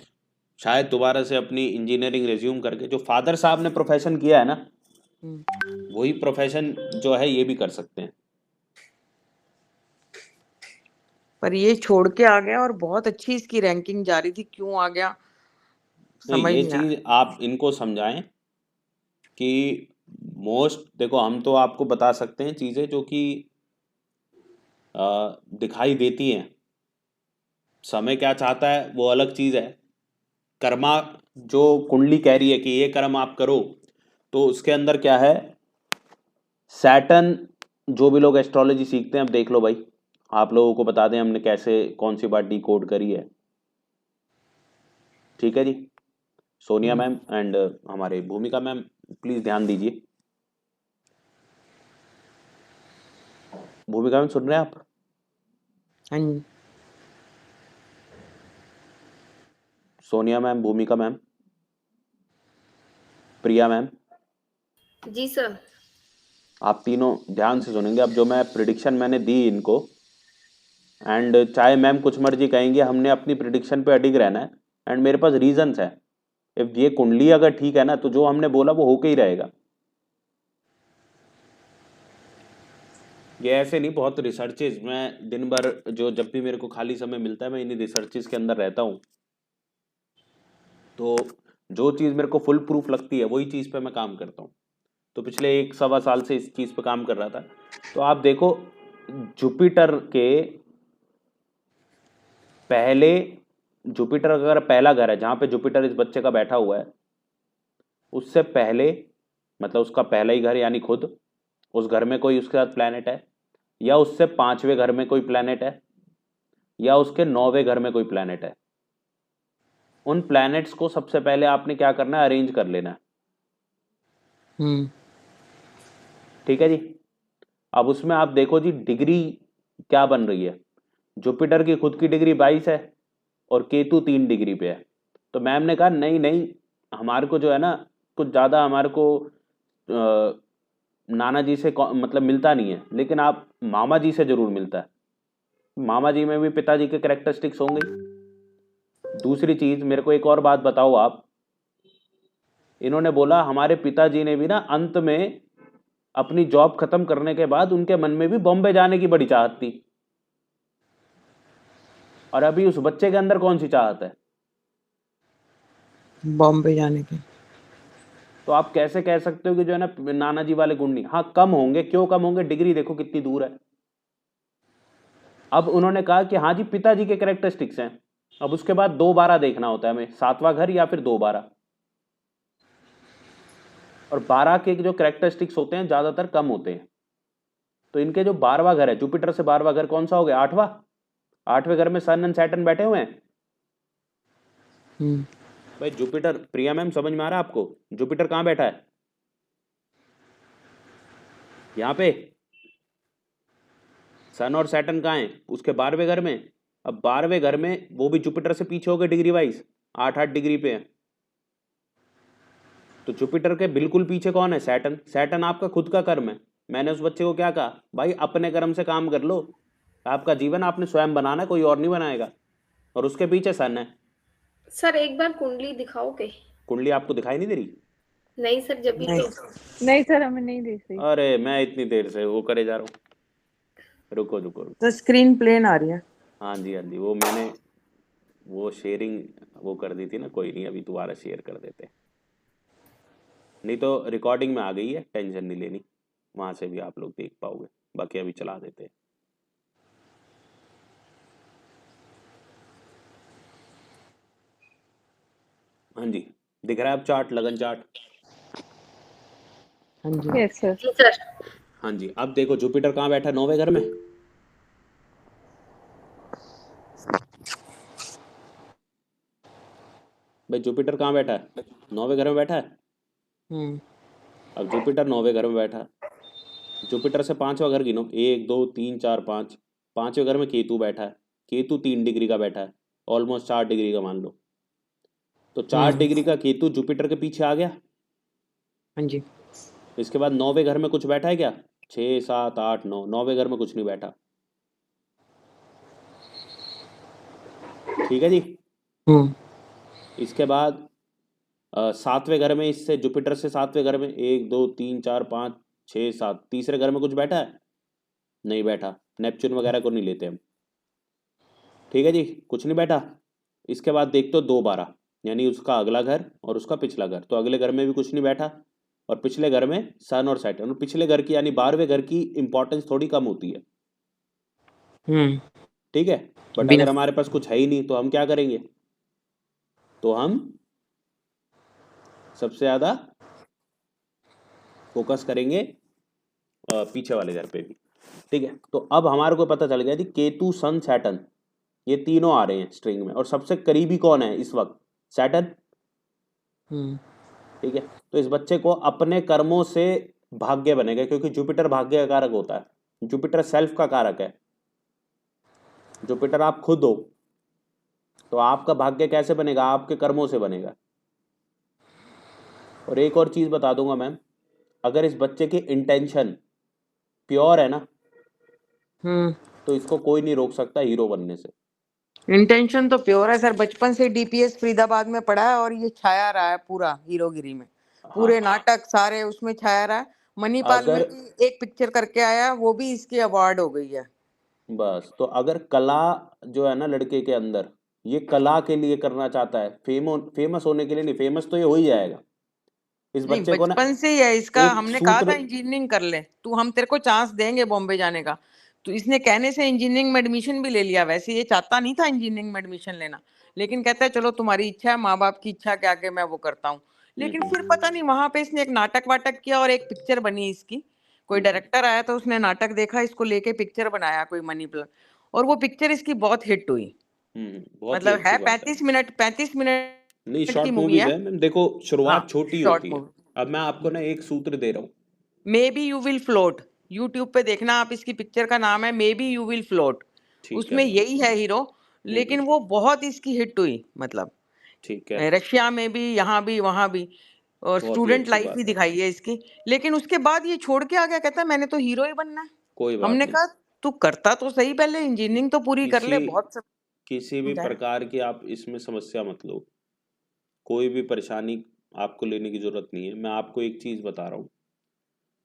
शायद दोबारा से अपनी इंजीनियरिंग रिज्यूम करके जो फादर साहब ने प्रोफेशन किया है ना वही प्रोफेशन जो है ये भी कर सकते हैं। पर ये छोड़ के आ गया और बहुत अच्छी इसकी रैंकिंग जा रही थी, क्यों आ गया समझ ये नहीं आ चीज आप इनको समझाएं कि मोस्ट, देखो हम तो आपको बता सकते हैं चीजें जो कि दिखाई देती हैं, समय क्या चाहता है वो अलग चीज है। कर्मा जो कुंडली कह रही है कि ये कर्म आप करो, तो उसके अंदर क्या है, सैटर्न, जो भी लोग एस्ट्रोलॉजी सीखते हैं, अब देख लो भाई, आप लोगों को बता दें हमने कैसे कौन सी बात डिकोड करी है। ठीक है जी, सोनिया मैम एंड हमारे भूमिका मैम प्लीज ध्यान दीजिए। भूमिका मैम सुन रहे हैं आप? हाँ जी। सोनिया मैम, भूमिका मैम, प्रिया मैम, जी सर। आप तीनों ध्यान से सुनेंगे। अब जो मैं प्रिडिक्शन मैंने दी इनको, एंड चाहे मैम कुछ मर्जी कहेंगे, हमने अपनी प्रिडिक्शन पे अडिग रहना है, एंड मेरे पास रीजंस है। इफ ये कुंडली अगर ठीक है ना तो जो हमने बोला वो होके ही रहेगा। ये ऐसे नहीं, बहुत रिसर्चेज, मैं दिन भर जो जब भी मेरे को खाली समय मिलता है मैं इन्हीं रिसर्चेज के अंदर रहता हूँ, तो जो चीज़ मेरे को फुल प्रूफ लगती है वही चीज़ पे मैं काम करता हूँ। तो पिछले 1 सवा साल से इस चीज़ पे काम कर रहा था। तो आप देखो जुपिटर के पहले, जुपिटर अगर पहला घर है जहाँ पे जुपिटर इस बच्चे का बैठा हुआ है, उससे पहले मतलब उसका पहला ही घर यानी खुद, उस घर में कोई उसके साथ प्लैनेट है, या उससे 5वें घर में कोई प्लैनेट है, या उसके 9वें घर में कोई प्लैनेट है, उन प्लैनेट्स को सबसे पहले आपने क्या करना है, अरेंज कर लेना है। ठीक है जी। अब उसमें आप देखो जी डिग्री क्या बन रही है। जुपिटर की खुद की डिग्री 22 है और केतु 3 डिग्री पे है। तो मैम ने कहा नहीं नहीं, हमारे को जो है ना कुछ ज़्यादा हमारे को नाना जी से मतलब मिलता नहीं है, लेकिन आप मामा जी से जरूर मिलता है। मामा जी में भी पिताजी के कैरेक्टरिस्टिक्स होंगे। दूसरी चीज मेरे को एक और बात बताओ आप, इन्होंने बोला हमारे पिताजी ने भी ना अंत में अपनी जॉब खत्म करने के बाद उनके मन में भी बॉम्बे जाने की बड़ी चाहत थी, और अभी उस बच्चे के अंदर कौन सी चाहत है, बॉम्बे जाने की। तो आप कैसे कह सकते हो कि जो है ना नाना जी वाले गुण नहीं? हाँ कम होंगे, क्यों कम होंगे, डिग्री देखो कितनी दूर है। अब उन्होंने कहा कि हाँ जी पिताजी के कैरेक्टरिस्टिक्स हैं, अब उसके बाद 2-12 देखना होता है हमें, 7वां घर या फिर 2-12, और 12 के जो कैरेक्टरिस्टिक्स होते हैं ज्यादातर कम होते हैं। तो इनके जो 12वां घर है, जुपिटर से 12वां घर कौन सा हो गया, 8वां। 8वें घर में सन एंड सैटर्न बैठे हुए हैं। भाई जुपिटर, प्रिया मैम समझ में आ रहा है आपको, जुपिटर कहाँ बैठा है, यहाँ पे। सन और सैटर्न कहाँ है, उसके 12वें घर में। अब 12वें घर में वो भी जुपिटर से पीछे हो गए डिग्री वाइज, 8-8 डिग्री पे है। तो जुपिटर के बिल्कुल पीछे कौन है, सैटर्न। सैटर्न आपका खुद का कर्म है। मैंने उस बच्चे को क्या कहा, भाई अपने कर्म से काम कर लो, आपका जीवन आपने स्वयं बनाना है, कोई और नहीं बनाएगा। और उसके पीछे सन है। सर एक बार कुंडली दिखाओगे? कुंडली आपको दिखाई नहीं दे रही? नहीं सर, जब भी तो नहीं सर, हमें नहीं दिख रही। अरे मैं इतनी देर से वो करे जा रहा हूँ, रुको रुको रुको। तो स्क्रीन प्लेन आ रही है। हाँ जी हाँ जी, वो मैंने वो शेयरिंग वो कर दी थी ना, कोई नहीं अभी दोबारा शेयर कर देते, नहीं तो रिकॉर्डिंग में आ गई है, टेंशन नहीं लेनी, वहाँ से भी आप लोग देख पाओगे। बाकी अभी चला देते हैं। हाँ जी, दिख रहा है अब चार्ट, लगन चार्ट? हाँ जी यस सर। जी सर। हाँ जी, अब देखो जुपिटर कहाँ बैठा है, 9वें घर में। भाई जुपिटर कहाँ बैठा है, 9वें घर में बैठा है। अब जुपिटर 9वें घर में बैठा है, जुपिटर से 5वां घर गिनो, 1 2 3 4 5, 5वें घर में केतु बैठा है, केतु 3 डिग्री का बैठा है, ऑलमोस्ट 4 डिग्री का मान लो। तो 4 डिग्री का केतु जुपिटर के पीछे आ गया। हाँ जी। इसके बाद 9वें घर में कुछ बैठा है क्या, 6 7 8 9, 9वें घर में कुछ नहीं बैठा। ठीक है जी। इसके बाद 7वें घर में, इससे जुपिटर से 7वें घर में 1 2 3 4 5 6 7, तीसरे घर में कुछ बैठा है, नहीं बैठा, नेपच्यून वगैरह को नहीं लेते हम। ठीक है जी, कुछ नहीं बैठा। इसके बाद देखते हो 2-12, यानी उसका अगला घर और उसका पिछला घर, तो अगले घर में भी कुछ नहीं बैठा, और पिछले घर में सन और सैटर्न। और पिछले घर की यानी 12वें घर की इंपॉर्टेंस थोड़ी कम होती है। ठीक है, बट अगर हमारे पास कुछ है ही नहीं तो हम क्या करेंगे, तो हम सबसे ज्यादा फोकस करेंगे पीछे वाले घर पे भी। ठीक है, तो अब हमारे को पता चल गया जी केतु सन सैटर्न ये तीनों आ रहे हैं स्ट्रिंग में, और सबसे करीबी कौन है इस वक्त, सैटर्न। ठीक है, तो इस बच्चे को अपने कर्मों से भाग्य बनेगा, क्योंकि जुपिटर भाग्य का कारक होता है, जुपिटर सेल्फ का कारक है। जुपिटर आप खुद हो, तो आपका भाग्य कैसे बनेगा, आपके कर्मों से बनेगा। और एक और चीज बता दूंगा मैम, अगर इस बच्चे की इंटेंशन प्योर है ना, तो इसको कोई नहीं रोक सकता हीरो बनने से। इंटेंशन तो प्योर है सर, बचपन से डीपीएस फरीदाबाद में पढ़ा है और ये छाया रहा है पूरा हीरोगिरी में, पूरे नाटक सारे उसमें छाया रहा है। मणिपाल में अगर भी एक पिक्चर करके आया, वो भी इसकी अवार्ड हो गई है। बस तो अगर कला जो है ना लड़के के अंदर, ये कला के लिए करना चाहता है, फेमस होने के लिए नहीं, फेमस तो ये हो ही जाएगा। इस नहीं, बच्चे को ना बचपन से ही है इसका। एक हमने कहा था सूत्र, इंजीनियरिंग कर ले तू, हम तेरे को चांस देंगे बॉम्बे जाने का। तो इसने कहने से इंजीनियरिंग में एडमिशन भी ले लिया। वैसे ये चाहता नहीं था इंजीनियरिंग में एडमिशन लेना, लेकिन कहता है चलो तुम्हारी इच्छा है, माँ बाप की इच्छा के आगे मैं वो करता हूँ। लेकिन फिर पता नहीं वहां पे इसने एक नाटक वाटक किया और एक पिक्चर बनी इसकी। कोई डायरेक्टर आया तो उसने नाटक देखा, इसको लेके पिक्चर बनाया कोई मनी प्लान, और वो पिक्चर इसकी बहुत हिट हुई। बहुत ही मतलब है अच्छी बात है। 35 मिनट नहीं, की शॉर्ट मूवी मूवीज है। है मैम, देखो हाँ, शुरुआत छोटी शॉर्ट होती है। मूवी। अब मैं आपको ना एक सूत्र दे रहा हूँ, may be you will float, YouTube पे देखना आप, इसकी पिक्चर का नाम है may be you will float. ठीक है उसमें मैम, यही है हीरो, लेकिन वो बहुत इसकी हिट हुई। मतलब ठीक है, रशिया में भी, यहाँ भी, वहां भी, और बहुत ही स्टूडेंट अच्छी लाइफ बात भी है। दिखाई है इसकी। लेकिन उसके बाद ये छोड़ के आ गया, कहता है मैंने तो हीरो ही बनना है। कोई बात हमने नहीं, कहा तू करता तो सही, पहले इंजीनियरिंग तो पूरी कर ले, किसी बहुत किसी भी समझाया। प्रकार की आप इसमें समस्या मत लो, कोई भी परेशानी आपको लेने की जरूरत नहीं है। मैं आपको एक चीज बता रहा हूँ,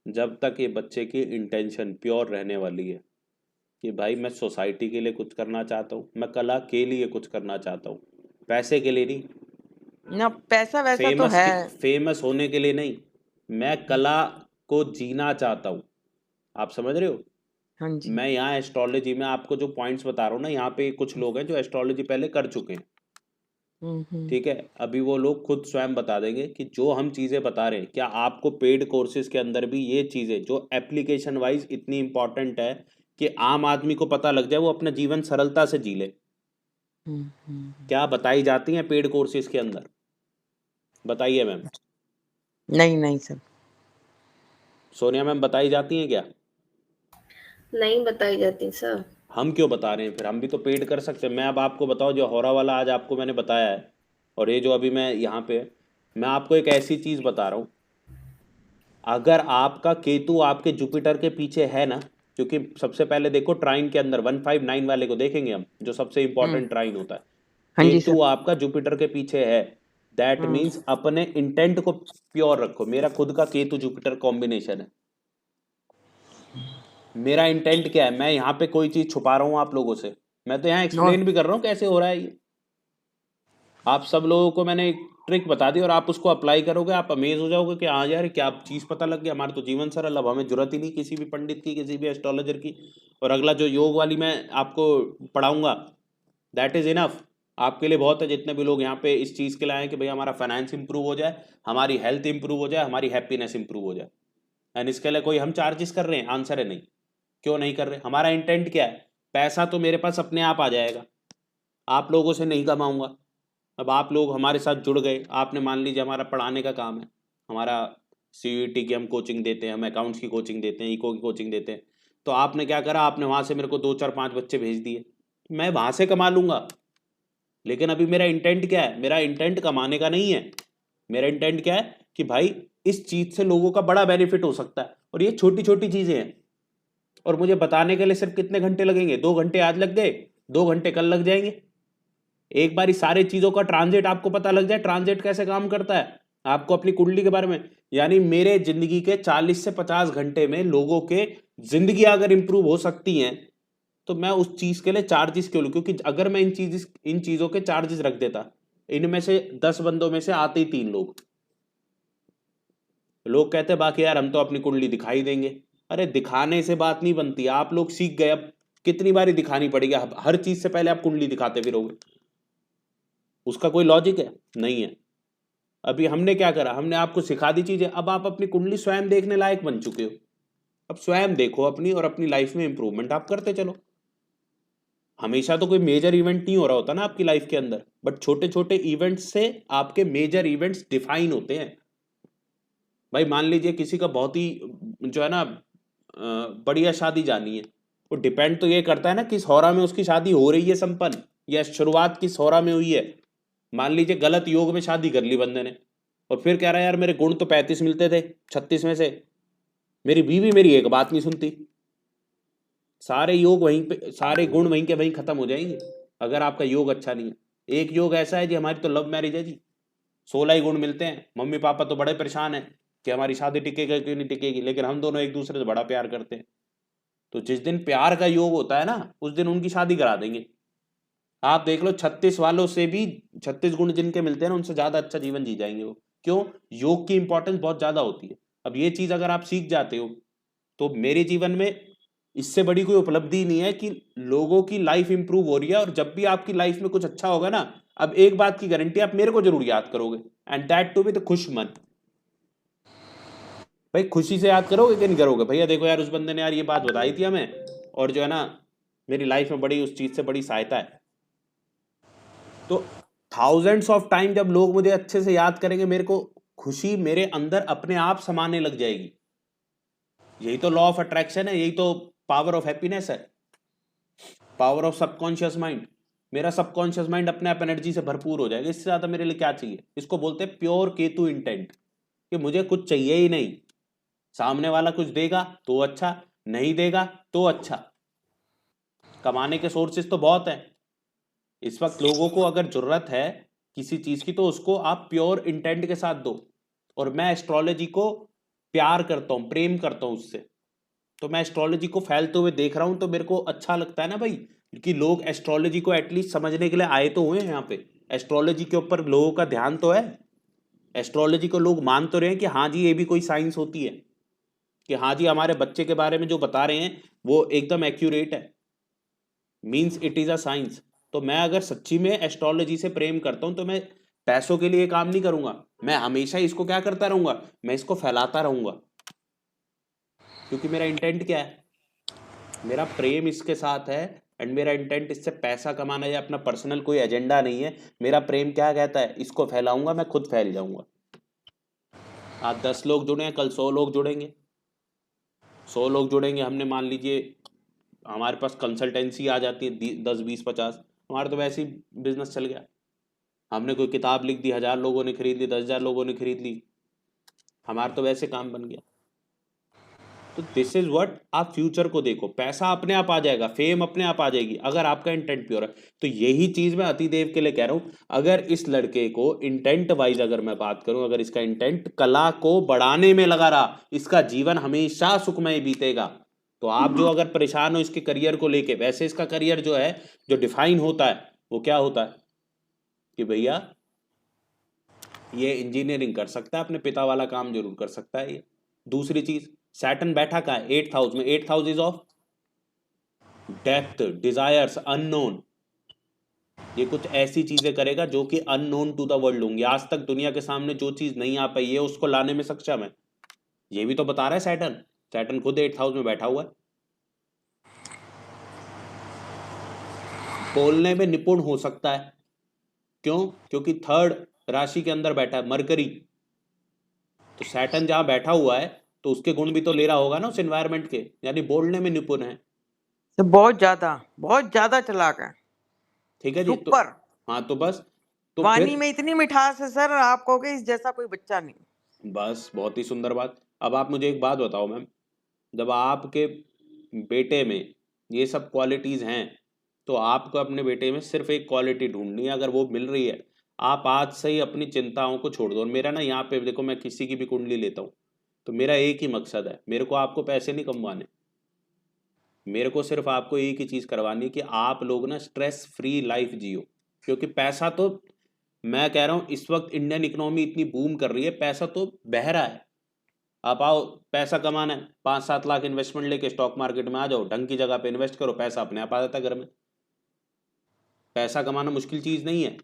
जब तक ये बच्चे की इंटेंशन प्योर रहने वाली है कि भाई मैं सोसाइटी के लिए कुछ करना चाहता हूँ, मैं कला के लिए कुछ करना चाहता हूँ, पैसे के लिए नहीं, ना पैसा वैसा तो है। फेमस होने के लिए नहीं, मैं कला को जीना चाहता हूँ। आप समझ रहे हो? हाँ जी। मैं यहाँ एस्ट्रोलॉजी में आपको जो पॉइंट्स बता रहा हूँ ना, यहाँ पे कुछ लोग हैं जो एस्ट्रोलॉजी पहले कर चुके हैं, ठीक है? अभी वो लोग खुद स्वयं बता देंगे कि जो हम चीज़ें बता रहे हैं, क्या आपको पेड कोर्सेज के अंदर भी ये चीज़ें जो एप्लीकेशन वाइज इतनी इंपॉर्टेंट है कि आम आदमी को पता लग जाए, वो अपना जीवन सरलता से जी ले, क्या बताई जाती हैं पेड कोर्सेज के अंदर? बताइए मैम। नहीं नहीं सर। सोनिया मैम, बताई जाती हैं क्या? नहीं बताई जाती सर। हम क्यों बता रहे हैं फिर? हम भी तो पेड कर सकते हैं। मैं अब आपको बताओ, जो होरा वाला आज आपको मैंने बताया है, और ये जो अभी मैं यहाँ पे, मैं आपको एक ऐसी चीज़ बता रहा हूँ, अगर आपका केतु आपके जुपिटर के पीछे है ना, क्योंकि सबसे पहले देखो ट्राइन के अंदर 159 वाले को देखेंगे हम, जो सबसे इंपॉर्टेंट ट्राइन होता है, हाँ जी केतु सर। आपका जुपिटर के पीछे है, दैट मीन्स अपने इंटेंट को प्योर रखो। मेरा खुद का केतु जुपिटर कॉम्बिनेशन है। मेरा इंटेंट क्या है? मैं यहाँ पे कोई चीज छुपा रहा हूँ आप लोगों से? मैं तो यहाँ एक्सप्लेन भी कर रहा हूँ कैसे हो रहा है ये। आप सब लोगों को मैंने एक ट्रिक बता दी और आप उसको अप्लाई करोगे, आप अमेज हो जाओगे कि हाँ यार क्या चीज पता लग गया, हमारा तो जीवन सरल, अब हमें जरूरत ही नहीं किसी भी पंडित की, किसी भी एस्ट्रोलॉजर की। और अगला जो योग वाली मैं आपको पढ़ाऊंगा, दैट इज इनफ आपके लिए, बहुत है। जितने भी लोग यहाँ पे इस चीज के लिए आए कि भाई हमारा फाइनेंस इंप्रूव हो जाए, हमारी हेल्थ इंप्रूव हो जाए, हमारी हैप्पीनेस इंप्रूव हो जाए, एंड इसके लिए कोई हम चार्जेस कर रहे हैं? आंसर है नहीं। क्यों नहीं कर रहे? हमारा इंटेंट क्या है? पैसा तो मेरे पास अपने आप आ जाएगा, आप लोगों से नहीं कमाऊंगा। अब आप लोग हमारे साथ जुड़ गए, आपने मान लीजिए हमारा पढ़ाने का काम है, हमारा CUET की हम कोचिंग देते हैं, हम अकाउंट्स की कोचिंग देते हैं, इको की कोचिंग देते हैं, तो आपने क्या करा, आपने वहाँ से मेरे को 2 4 5 बच्चे भेज दिए, मैं वहाँ से कमा लूँगा। लेकिन अभी मेरा इंटेंट क्या है? मेरा इंटेंट कमाने का नहीं है, मेरा इंटेंट क्या है कि भाई इस चीज़ से लोगों का बड़ा बेनिफिट हो सकता है, और ये छोटी छोटी चीज़ें हैं। और मुझे बताने के लिए सिर्फ कितने घंटे लगेंगे? 2 घंटे आज लग गए, 2 घंटे कल लग जाएंगे। एक बार सारे चीजों का ट्रांजिट आपको पता लग जाए, ट्रांजिट कैसे काम करता है, आपको अपनी कुंडली के बारे में, यानी मेरे जिंदगी के 40 से 50 घंटे में लोगों के जिंदगी अगर इंप्रूव हो सकती हैं, तो मैं उस चीज के लिए चार्जेस क्यों लूं? क्योंकि अगर मैं इन चीजों के चार्जेस रख देता, इनमें से 10 बंदों में से आते ही 3 लोग कहते बाकी यार हम तो अपनी कुंडली दिखाई देंगे। अरे दिखाने से बात नहीं बनती, आप लोग सीख गए, अब कितनी बारी दिखानी पड़ेगी? हर चीज से पहले आप कुंडली दिखाते फिरोगे, उसका कोई लॉजिक है? नहीं है। अभी हमने क्या करा, हमने आपको सिखा दी चीजें, अब आप अपनी कुंडली स्वयं देखने लायक बन चुके हो। अब स्वयं देखो अपनी, और अपनी लाइफ में इंप्रूवमेंट आप करते चलो। हमेशा तो कोई मेजर इवेंट नहीं हो रहा होता ना आपकी लाइफ के अंदर, बट छोटे छोटे इवेंट्स से आपके मेजर इवेंट्स डिफाइन होते हैं। भाई मान लीजिए किसी का बहुत ही जो है ना बढ़िया शादी जानी है, वो डिपेंड तो ये करता है ना किस होरा में उसकी शादी हो रही है संपन्न, या शुरुआत किस होरा में हुई है। मान लीजिए गलत योग में शादी कर ली बंदे ने, और फिर कह रहा है यार मेरे गुण तो 35 मिलते थे 36 में से, मेरी बीवी मेरी एक बात नहीं सुनती। सारे योग वहीं पे, सारे गुण वहीं के वहीं खत्म हो जाएंगे अगर आपका योग अच्छा नहीं है। एक योग ऐसा है जी, हमारी तो लव मैरिज है जी, 16 ही गुण मिलते हैं, मम्मी पापा तो बड़े परेशान है कि हमारी शादी टिकेगी क्यों नहीं टिकेगी, लेकिन हम दोनों एक दूसरे से बड़ा प्यार करते हैं। तो जिस दिन प्यार का योग होता है ना, उस दिन उनकी शादी करा देंगे। आप देख लो 36 वालों से भी 36 गुण जिनके मिलते हैं ना, उनसे ज्यादा अच्छा जीवन जी जाएंगे वो। क्यों? योग की इंपॉर्टेंस बहुत ज्यादा होती है। अब ये चीज अगर आप सीख जाते हो तो मेरे जीवन में इससे बड़ी कोई उपलब्धि नहीं है कि लोगों की लाइफ इंप्रूव हो रही है। और जब भी आपकी लाइफ में कुछ अच्छा होगा ना, अब एक बात की गारंटी, आप मेरे को जरूर याद करोगे, एंड दैट टू विद खुश मन। भाई खुशी से याद करोगे कि नहीं करोगे? भैया देखो यार, उस बंदे ने यार ये बात बताई थी हमें, और जो है ना मेरी लाइफ में बड़ी उस चीज से बड़ी सहायता है। तो थाउजेंड्स ऑफ टाइम जब लोग मुझे अच्छे से याद करेंगे, मेरे को खुशी मेरे अंदर अपने आप समाने लग जाएगी। यही तो लॉ ऑफ अट्रैक्शन है, यही तो पावर ऑफ हैप्पीनेस है, पावर ऑफ सबकॉन्शियस माइंड। मेरा सबकॉन्शियस माइंड अपने आप एनर्जी से भरपूर हो जाएगा। इससे ज्यादा मेरे लिए क्या चाहिए? इसको बोलते हैं प्योर केतु इंटेंट, कि मुझे कुछ चाहिए ही नहीं। सामने वाला कुछ देगा तो अच्छा, नहीं देगा तो अच्छा। कमाने के सोर्सेस तो बहुत हैं इस वक्त। लोगों को अगर जरूरत है किसी चीज की, तो उसको आप प्योर इंटेंट के साथ दो। और मैं एस्ट्रोलॉजी को प्यार करता हूं, प्रेम करता हूं उससे। तो मैं एस्ट्रोलॉजी को फैलते हुए देख रहा हूं, तो मेरे को अच्छा लगता है ना भाई, कि लोग एस्ट्रोलॉजी को एटलीस्ट समझने के लिए आए तो हुए हैं यहाँ पे। एस्ट्रोलॉजी के ऊपर लोगों का ध्यान तो है, एस्ट्रोलॉजी को लोग मान तो रहे हैं कि हाँ जी ये भी कोई साइंस होती है, कि हाँ जी हमारे बच्चे के बारे में जो बता रहे हैं वो एकदम एक्यूरेट है, means it is a science. तो मैं अगर सच्ची में एस्ट्रोलॉजी से प्रेम करता हूं, तो मैं पैसों के लिए काम नहीं करूंगा। मैं हमेशा इसको क्या करता रहूंगा? मैं इसको फैलाता रहूंगा। क्योंकि मेरा इंटेंट क्या है? मेरा प्रेम इसके साथ है, एंड मेरा इंटेंट इससे पैसा कमाना या अपना पर्सनल कोई एजेंडा नहीं है। मेरा प्रेम क्या कहता है? इसको फैलाऊंगा, मैं खुद फैल जाऊंगा। आज 10 लोग जुड़े हैं, कल 100 लोग जुड़ेंगे, 100 लोग जुड़ेंगे। हमने मान लीजिए हमारे पास कंसल्टेंसी आ जाती है 10, 20, 50, हमारा तो वैसे ही बिजनेस चल गया। हमने कोई किताब लिख दी, 1000 लोगों ने खरीद ली, 10,000 लोगों ने खरीद ली, हमारा तो वैसे काम बन गया। तो दिस इज व्हाट, आप फ्यूचर को देखो, पैसा अपने आप आ जाएगा, फेम अपने आप आ जाएगी, अगर आपका इंटेंट प्योर है। तो यही चीज मैं अतिदेव के लिए कह रहा हूं। अगर इस लड़के को इंटेंट वाइज अगर मैं बात करूं, अगर इसका इंटेंट कला को बढ़ाने में लगा रहा, इसका जीवन हमेशा सुखमय बीतेगा। तो आप जो अगर परेशान हो इसके करियर को लेके, वैसे इसका करियर जो है, जो डिफाइन होता है वो क्या होता है कि भैया ये इंजीनियरिंग कर सकता है, अपने पिता वाला काम जरूर कर सकता है ये। दूसरी चीज, सैटर्न बैठा कहाँ है? 8th हाउस में। 8th house is of depth, desires, unknown. ये कुछ ऐसी चीजें करेगा जो कि अननोन टू द वर्ल्ड होंगी। आज तक दुनिया के सामने जो चीज नहीं आ पाई है उसको लाने में सक्षम है। ये भी तो बता रहा है सैटर्न। सैटर्न खुद 8th हाउस में बैठा हुआ है। बोलने में निपुण हो सकता है। क्यों? क्योंकि 3rd राशि के अंदर बैठा है मरकरी। तो सैटर्न जहां बैठा हुआ है तो उसके गुण भी तो ले रहा होगा ना उस एनवायरनमेंट के, यानी बोलने में निपुण है। तो बहुत ज्यादा चालाक है। ठीक है जी। तो सुपर। हाँ, तो बस तो वाणी फिर में इतनी मिठास है सर, आप कहोगे इस जैसा कोई बच्चा नहीं। बस बहुत ही सुंदर बात। अब आप मुझे एक बात बताओ मैम, जब आपके बेटे में ये सब क्वालिटीज हैं, तो आपको अपने बेटे में सिर्फ एक क्वालिटी ढूंढनी है। अगर वो मिल रही है, आप आज से ही अपनी चिंताओं को छोड़ दो। और मेरा ना यहाँ पे देखो, मैं किसी की भी कुंडली लेता हूँ तो मेरा एक ही मकसद है, मेरे को आपको पैसे नहीं कमवाने, मेरे को सिर्फ आपको एक ही चीज करवानी है कि आप लोग ना स्ट्रेस फ्री लाइफ जियो। क्योंकि पैसा तो, मैं कह रहा हूं इस वक्त इंडियन इकोनॉमी इतनी बूम कर रही है, पैसा तो बह रहा है। आप आओ, पैसा कमाना है, 5-7 लाख इन्वेस्टमेंट लेके स्टॉक मार्केट में आ जाओ, ढंग की जगह पे इन्वेस्ट करो, पैसा अपने आप आ जाता है घर में। पैसा कमाना मुश्किल चीज नहीं है।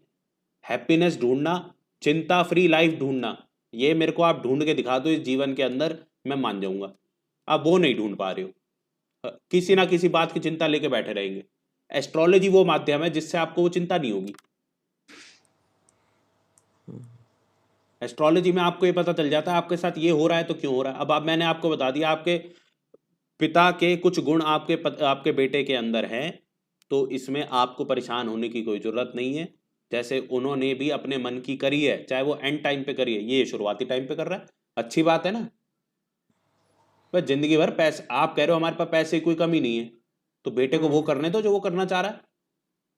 हैप्पीनेस ढूंढना, चिंता फ्री लाइफ ढूंढना, ये मेरे को आप ढूंढ के दिखा दो इस जीवन के अंदर, मैं मान जाऊंगा। आप वो नहीं ढूंढ पा रहे हो, किसी ना किसी बात की चिंता लेके बैठे रहेंगे। एस्ट्रोलॉजी वो माध्यम है जिससे आपको वो चिंता नहीं होगी। एस्ट्रोलॉजी में आपको ये पता चल जाता है आपके साथ ये हो रहा है तो क्यों हो रहा है। अब मैंने आपको बता दिया आपके पिता के कुछ गुण आपके बेटे के अंदर हैं, तो इसमें आपको परेशान होने की कोई जरूरत नहीं है। जैसे उन्होंने भी अपने मन की करी है, चाहे वो एंड टाइम पे करी है, ये शुरुआती टाइम पे कर रहा है, अच्छी बात है ना। बस जिंदगी भर पैसे, आप कह रहे हो हमारे पास पैसे की कोई कमी नहीं है, तो बेटे को वो करने दो जो वो करना चाह रहा है।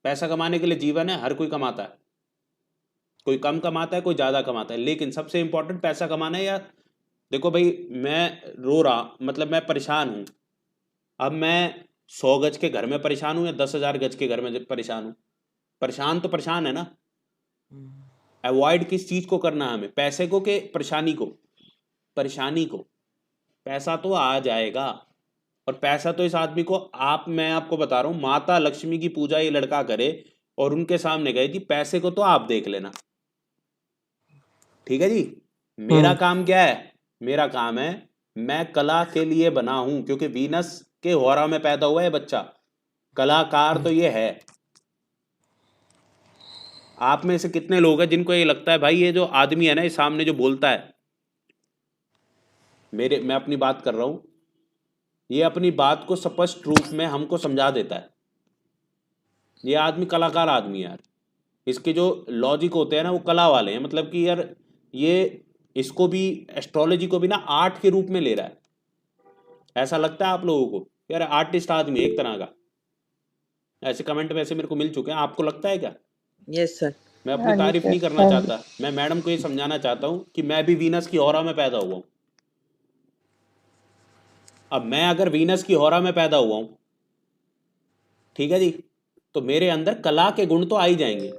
पैसा कमाने के लिए जीवन है, हर कोई कमाता है, कोई कम कमाता है, कोई ज्यादा कमाता है, लेकिन सबसे इंपॉर्टेंट पैसा कमाना है या देखो भाई, मैं रो रहा, मतलब मैं परेशान हूँ। अब मैं 100 गज के घर में परेशान हूँ या 10,000 गज के घर में परेशान हूँ? परेशान तो परेशान है ना। अवॉइड किस चीज को करना है हमें? पैसे को के परेशानी को? परेशानी को। पैसा तो आ जाएगा, और पैसा तो इस आदमी को, मैं आपको बता रहा हूँ, माता लक्ष्मी की पूजा ये लड़का करे और उनके सामने गए कि पैसे को तो आप देख लेना। ठीक है जी। मेरा काम क्या है? मेरा काम है, मैं कला के लिए बना हूं, क्योंकि वीनस के होरा में पैदा हुआ है बच्चा। कलाकार तो ये है। आप में से कितने लोग हैं जिनको ये लगता है भाई ये जो आदमी है ना, ये सामने जो बोलता है, मैं अपनी बात कर रहा हूं, ये अपनी बात को स्पष्ट रूप में हमको समझा देता है। ये आदमी कलाकार आदमी है यार। इसके जो लॉजिक होते हैं ना, वो कला वाले हैं। मतलब कि यार ये इसको भी, एस्ट्रोलॉजी को भी ना आर्ट के रूप में ले रहा है। ऐसा लगता है आप लोगों को? यार आर्टिस्ट आदमी एक तरह का। ऐसे कमेंट वैसे मेरे को मिल चुके हैं, आपको लगता है क्या? Yes sir. मैं अपनी तारीफ नहीं करना चाहता, मैं मैडम को ये समझाना चाहता हूँ कि मैं भी वीनस की ऑरा में पैदा हुआ हूँ। अब मैं अगर वीनस की ऑरा में पैदा हुआ हूँ, ठीक है जी, तो मेरे अंदर कला के गुण तो आ ही जाएंगे।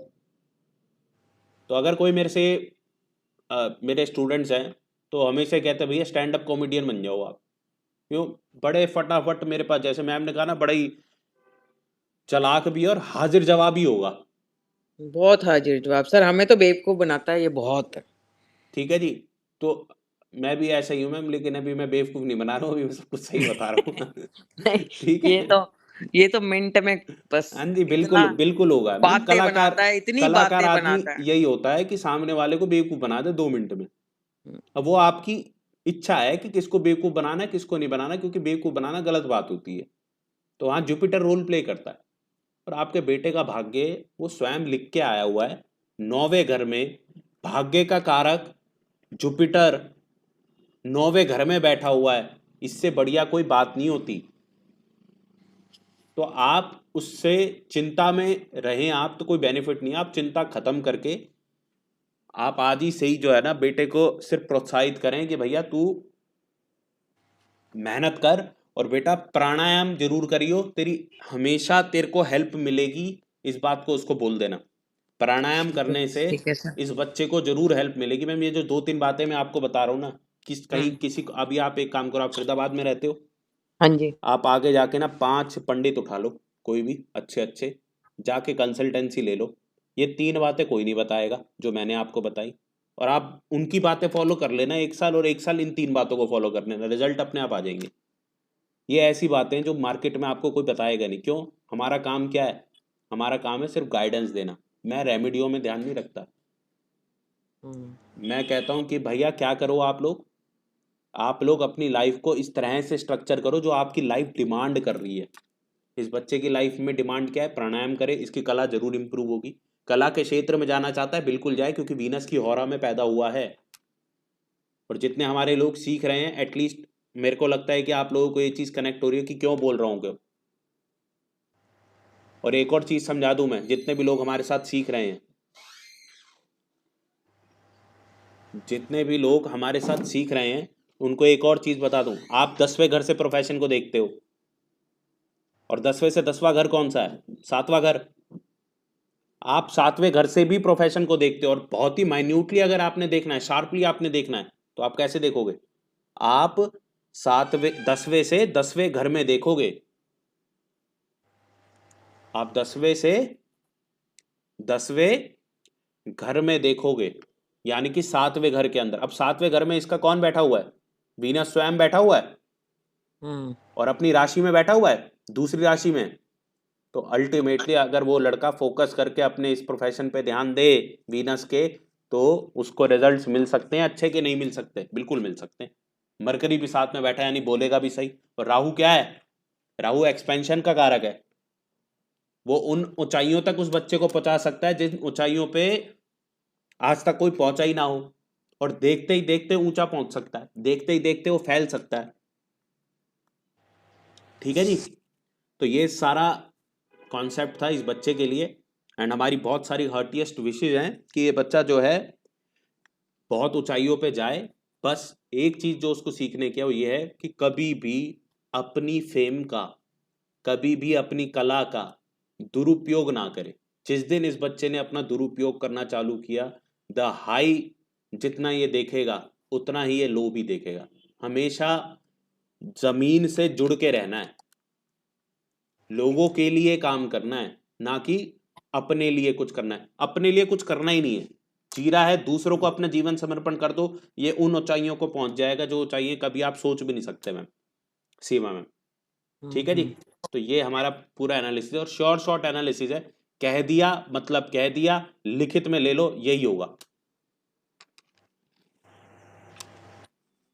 तो अगर कोई मेरे से मेरे स्टूडेंट्स हैं तो हमेशा कहते हैं भैया स्टैंड अप कॉमेडियन बन जाओ आप। क्यों? बड़े फटाफट मेरे पास, जैसे मैम ने कहा ना, बड़ा ही चालाक भी और हाजिर जवाबी होगा। बहुत हाजिर जवाब सर, हमें तो बेवकूफ बनाता है ये बहुत। ठीक है जी। तो मैं भी ऐसा ही हूँ मैम, लेकिन अभी मैं बेवकूफ नहीं बना रहा हूँ, अभी मैं सब कुछ सही बता रहा हूँ। ठीक है। ये तो मिनट में बस हाँ जी, बिल्कुल बिल्कुल होगा मैम। बातें बनाता है, इतनी कलाकार बातें आदमी बनाता है। यही होता है कि सामने वाले को बेवकूफ बना दे 2 मिनट में। अब वो आपकी इच्छा है कि किसको बेवकूफ बनाना है, किसको नहीं बनाना, क्योंकि बेवकूफ बनाना गलत बात होती है। तो वहाँ जुपिटर रोल प्ले करता है। और आपके बेटे का भाग्य वो स्वयं लिख के आया हुआ है 9वें घर में। भाग्य का कारक जुपिटर 9वें घर में बैठा हुआ है। इससे बढ़िया कोई बात नहीं होती। तो आप उससे चिंता में रहें, आप तो कोई बेनिफिट नहीं है। आप चिंता खत्म करके आप आज ही सही जो है ना, बेटे को सिर्फ प्रोत्साहित करें कि भैया तू मेहनत कर, और बेटा प्राणायाम जरूर करियो, तेरी हमेशा तेरे को हेल्प मिलेगी। इस बात को उसको बोल देना। प्राणायाम करने से इस बच्चे को जरूर हेल्प मिलेगी। मैम ये जो 2-3 बातें मैं आपको बता रहा हूँ ना, कहीं किसी को, अभी आप एक काम करो, आप फरीदाबाद में रहते हो, हाँ जी, आप आगे जाके ना 5 पंडित उठा लो, कोई भी अच्छे जाके कंसल्टेंसी ले लो। ये 3 बातें कोई नहीं बताएगा जो मैंने आपको बताई, और आप उनकी बातें फॉलो कर लेना 1 साल, और 1 साल इन 3 बातों को फॉलो कर लेना, रिजल्ट अपने आप आ जाएंगे। ये ऐसी बातें हैं जो मार्केट में आपको कोई बताएगा नहीं। क्यों? हमारा काम क्या है? हमारा काम है सिर्फ गाइडेंस देना। मैं रेमेडियो में ध्यान नहीं रखता। मैं कहता हूँ कि भैया क्या करो, आप लोग अपनी लाइफ को इस तरह से स्ट्रक्चर करो जो आपकी लाइफ डिमांड कर रही है। इस बच्चे की लाइफ में डिमांड क्या है? प्राणायाम करे, इसकी कला जरूर इंप्रूव होगी। कला के क्षेत्र में जाना चाहता है, बिल्कुल जाए, क्योंकि वीनस की होरा में पैदा हुआ है। और जितने हमारे लोग सीख रहे हैं, एटलीस्ट मेरे को लगता है कि आप लोगों को ये चीज़ कनेक्ट हो रही है कि क्यों बोल रहा हूँ क्यों। और एक और चीज़ समझा दूं मैं, जितने भी लोग हमारे साथ सीख रहे हैं, जितने भी लोग हमारे साथ सीख रहे हैं, उनको एक और चीज़ बता दूं। आप 10वें घर से प्रोफेशन को देखते हो, और 10वें से 10वां घर कौन सा है? 7वां घर। आप 7वें घर से भी प्रोफेशन को देखते हो, और बहुत ही माइन्यूटली अगर आपने देखना है, शार्पली आपने देखना है, तो आप कैसे देखोगे? आप 10वें से 10वें घर में देखोगे। आप 10वें से 10वें घर में देखोगे, यानी कि 7वें घर के अंदर। अब 7वें घर में इसका कौन बैठा हुआ है? वीनस स्वयं बैठा हुआ है, और अपनी राशि में बैठा हुआ है, दूसरी राशि में। तो अल्टीमेटली अगर वो लड़का फोकस करके अपने इस प्रोफेशन पे ध्यान दे वीनस के, तो उसको रिजल्ट्स मिल सकते हैं। अच्छे के नहीं मिल सकते? बिल्कुल मिल सकते हैं। मरकरी भी साथ में बैठा है, यानी बोलेगा भी सही। और राहु क्या है? राहु एक्सपेंशन का कारक है। वो उन ऊंचाइयों तक उस बच्चे को पहुंचा सकता है जिन ऊंचाइयों पे आज तक कोई पहुंचा ही ना हो, और देखते ही देखते ऊंचा पहुंच सकता है, देखते ही देखते वो फैल सकता है। ठीक है जी। तो ये सारा कॉन्सेप्ट था इस बच्चे के लिए, एंड हमारी बहुत सारी हार्टिएस्ट विशेज हैं कि ये बच्चा जो है बहुत ऊंचाइयों पे जाए, बस एक चीज जो उसको सीखने की है वो ये है कि कभी भी अपनी फेम का, कभी भी अपनी कला का दुरुपयोग ना करे। जिस दिन इस बच्चे ने अपना दुरुपयोग करना चालू किया, द हाई जितना ये देखेगा उतना ही ये लो भी देखेगा। हमेशा जमीन से जुड़ के रहना है, लोगों के लिए काम करना है, ना कि अपने लिए कुछ करना है। अपने लिए कुछ करना ही नहीं है, जी रहा है दूसरों को अपना जीवन समर्पण कर दो, ये उन ऊंचाइयों को पहुंच जाएगा जो ऊंचाइयां कभी आप सोच भी नहीं सकते मैम, सीमा मैम। ठीक है जी, तो ये हमारा पूरा एनालिसिस है और शॉर्ट एनालिसिस है। कह दिया मतलब कह दिया, लिखित में ले लो, यही होगा।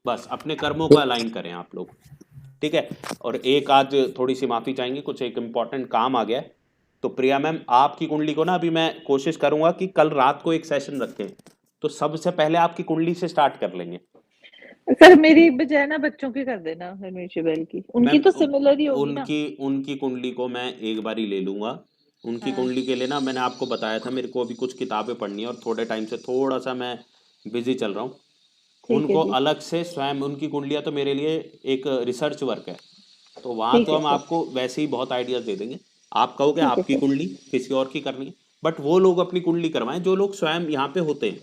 बस अपने कर्मों को अलाइन करें आप लोग, ठीक है। और एक आज थोड़ी सी माफी चाहेंगे, कुछ एक इम्पोर्टेंट काम आ गया है। तो प्रिया मैम आपकी कुंडली को ना अभी मैं कोशिश करूंगा कि कल रात को एक सेशन रखें, तो सबसे पहले आपकी कुंडली से स्टार्ट कर लेंगे। सर मेरी बजाय ना बच्चों की कर देना, हरमीशबेल की, उनकी तो सिमिलर ही होगी ना। उनकी कुंडली को मैं एक बार ही ले लूंगा। उनकी कुंडली के लिए ना मैंने आपको बताया था, मेरे को अभी कुछ किताबें पढ़नी है और थोड़े टाइम से थोड़ा सा मैं बिजी चल रहा हूँ। उनको अलग से स्वयं, उनकी कुंडलियाँ तो मेरे लिए एक रिसर्च वर्क है, तो वहाँ तो हम आपको वैसे ही बहुत आइडियाज दे देंगे। आप कहोगे आपकी कुंडली किसी और की करनी है, बट वो लोग अपनी कुंडली करवाएं जो लोग स्वयं यहाँ पे होते हैं।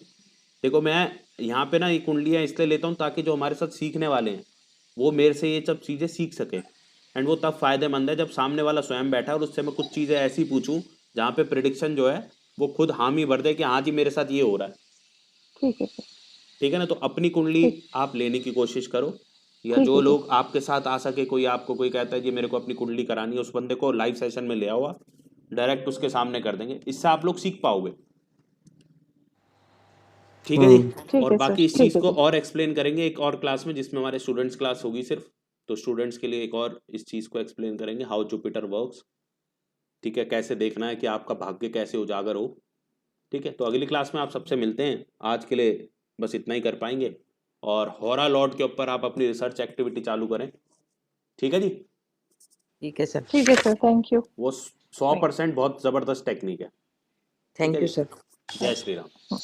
देखो मैं यहाँ पे ना ये कुंडलियाँ इसलिए लेता हूँ ताकि जो हमारे साथ सीखने वाले हैं वो मेरे से ये सब चीज़ें सीख सके, एंड वो तब फायदेमंद है जब सामने वाला स्वयं बैठा है और उससे मैं कुछ चीज़ें ऐसी पूछूं जहाँ पे प्रिडिक्शन जो है वो खुद हामी भर दे कि हाँ जी मेरे साथ ये हो रहा है। ठीक है ना, तो अपनी कुंडली आप लेने की कोशिश करो, या जो लोग आपके साथ आ सके, कोई आपको कोई कहता है कि मेरे को अपनी कुंडली करानी है, उस बंदे को लाइव सेशन में ले आओ, डायरेक्ट उसके सामने कर देंगे, इससे आप लोग सीख पाओगे। ठीक है जी, और बाकी इस चीज को और एक्सप्लेन करेंगे एक और क्लास में जिसमें हमारे स्टूडेंट्स क्लास होगी सिर्फ, तो स्टूडेंट्स के लिए एक और इस चीज को एक्सप्लेन करेंगे, हाउ जुपिटर वर्क्स। ठीक है, कैसे देखना है कि आपका भाग्य कैसे उजागर हो। ठीक है, तो अगली क्लास में आप सबसे मिलते हैं। आज के लिए बस इतना ही कर पाएंगे, और हॉरा लॉर्ड के ऊपर आप अपनी रिसर्च एक्टिविटी चालू करें। ठीक है जी, ठीक है सर। ठीक है सर, थैंक यू। वो 100% बहुत जबरदस्त टेक्निक है। Thank you sir. जय श्री राम।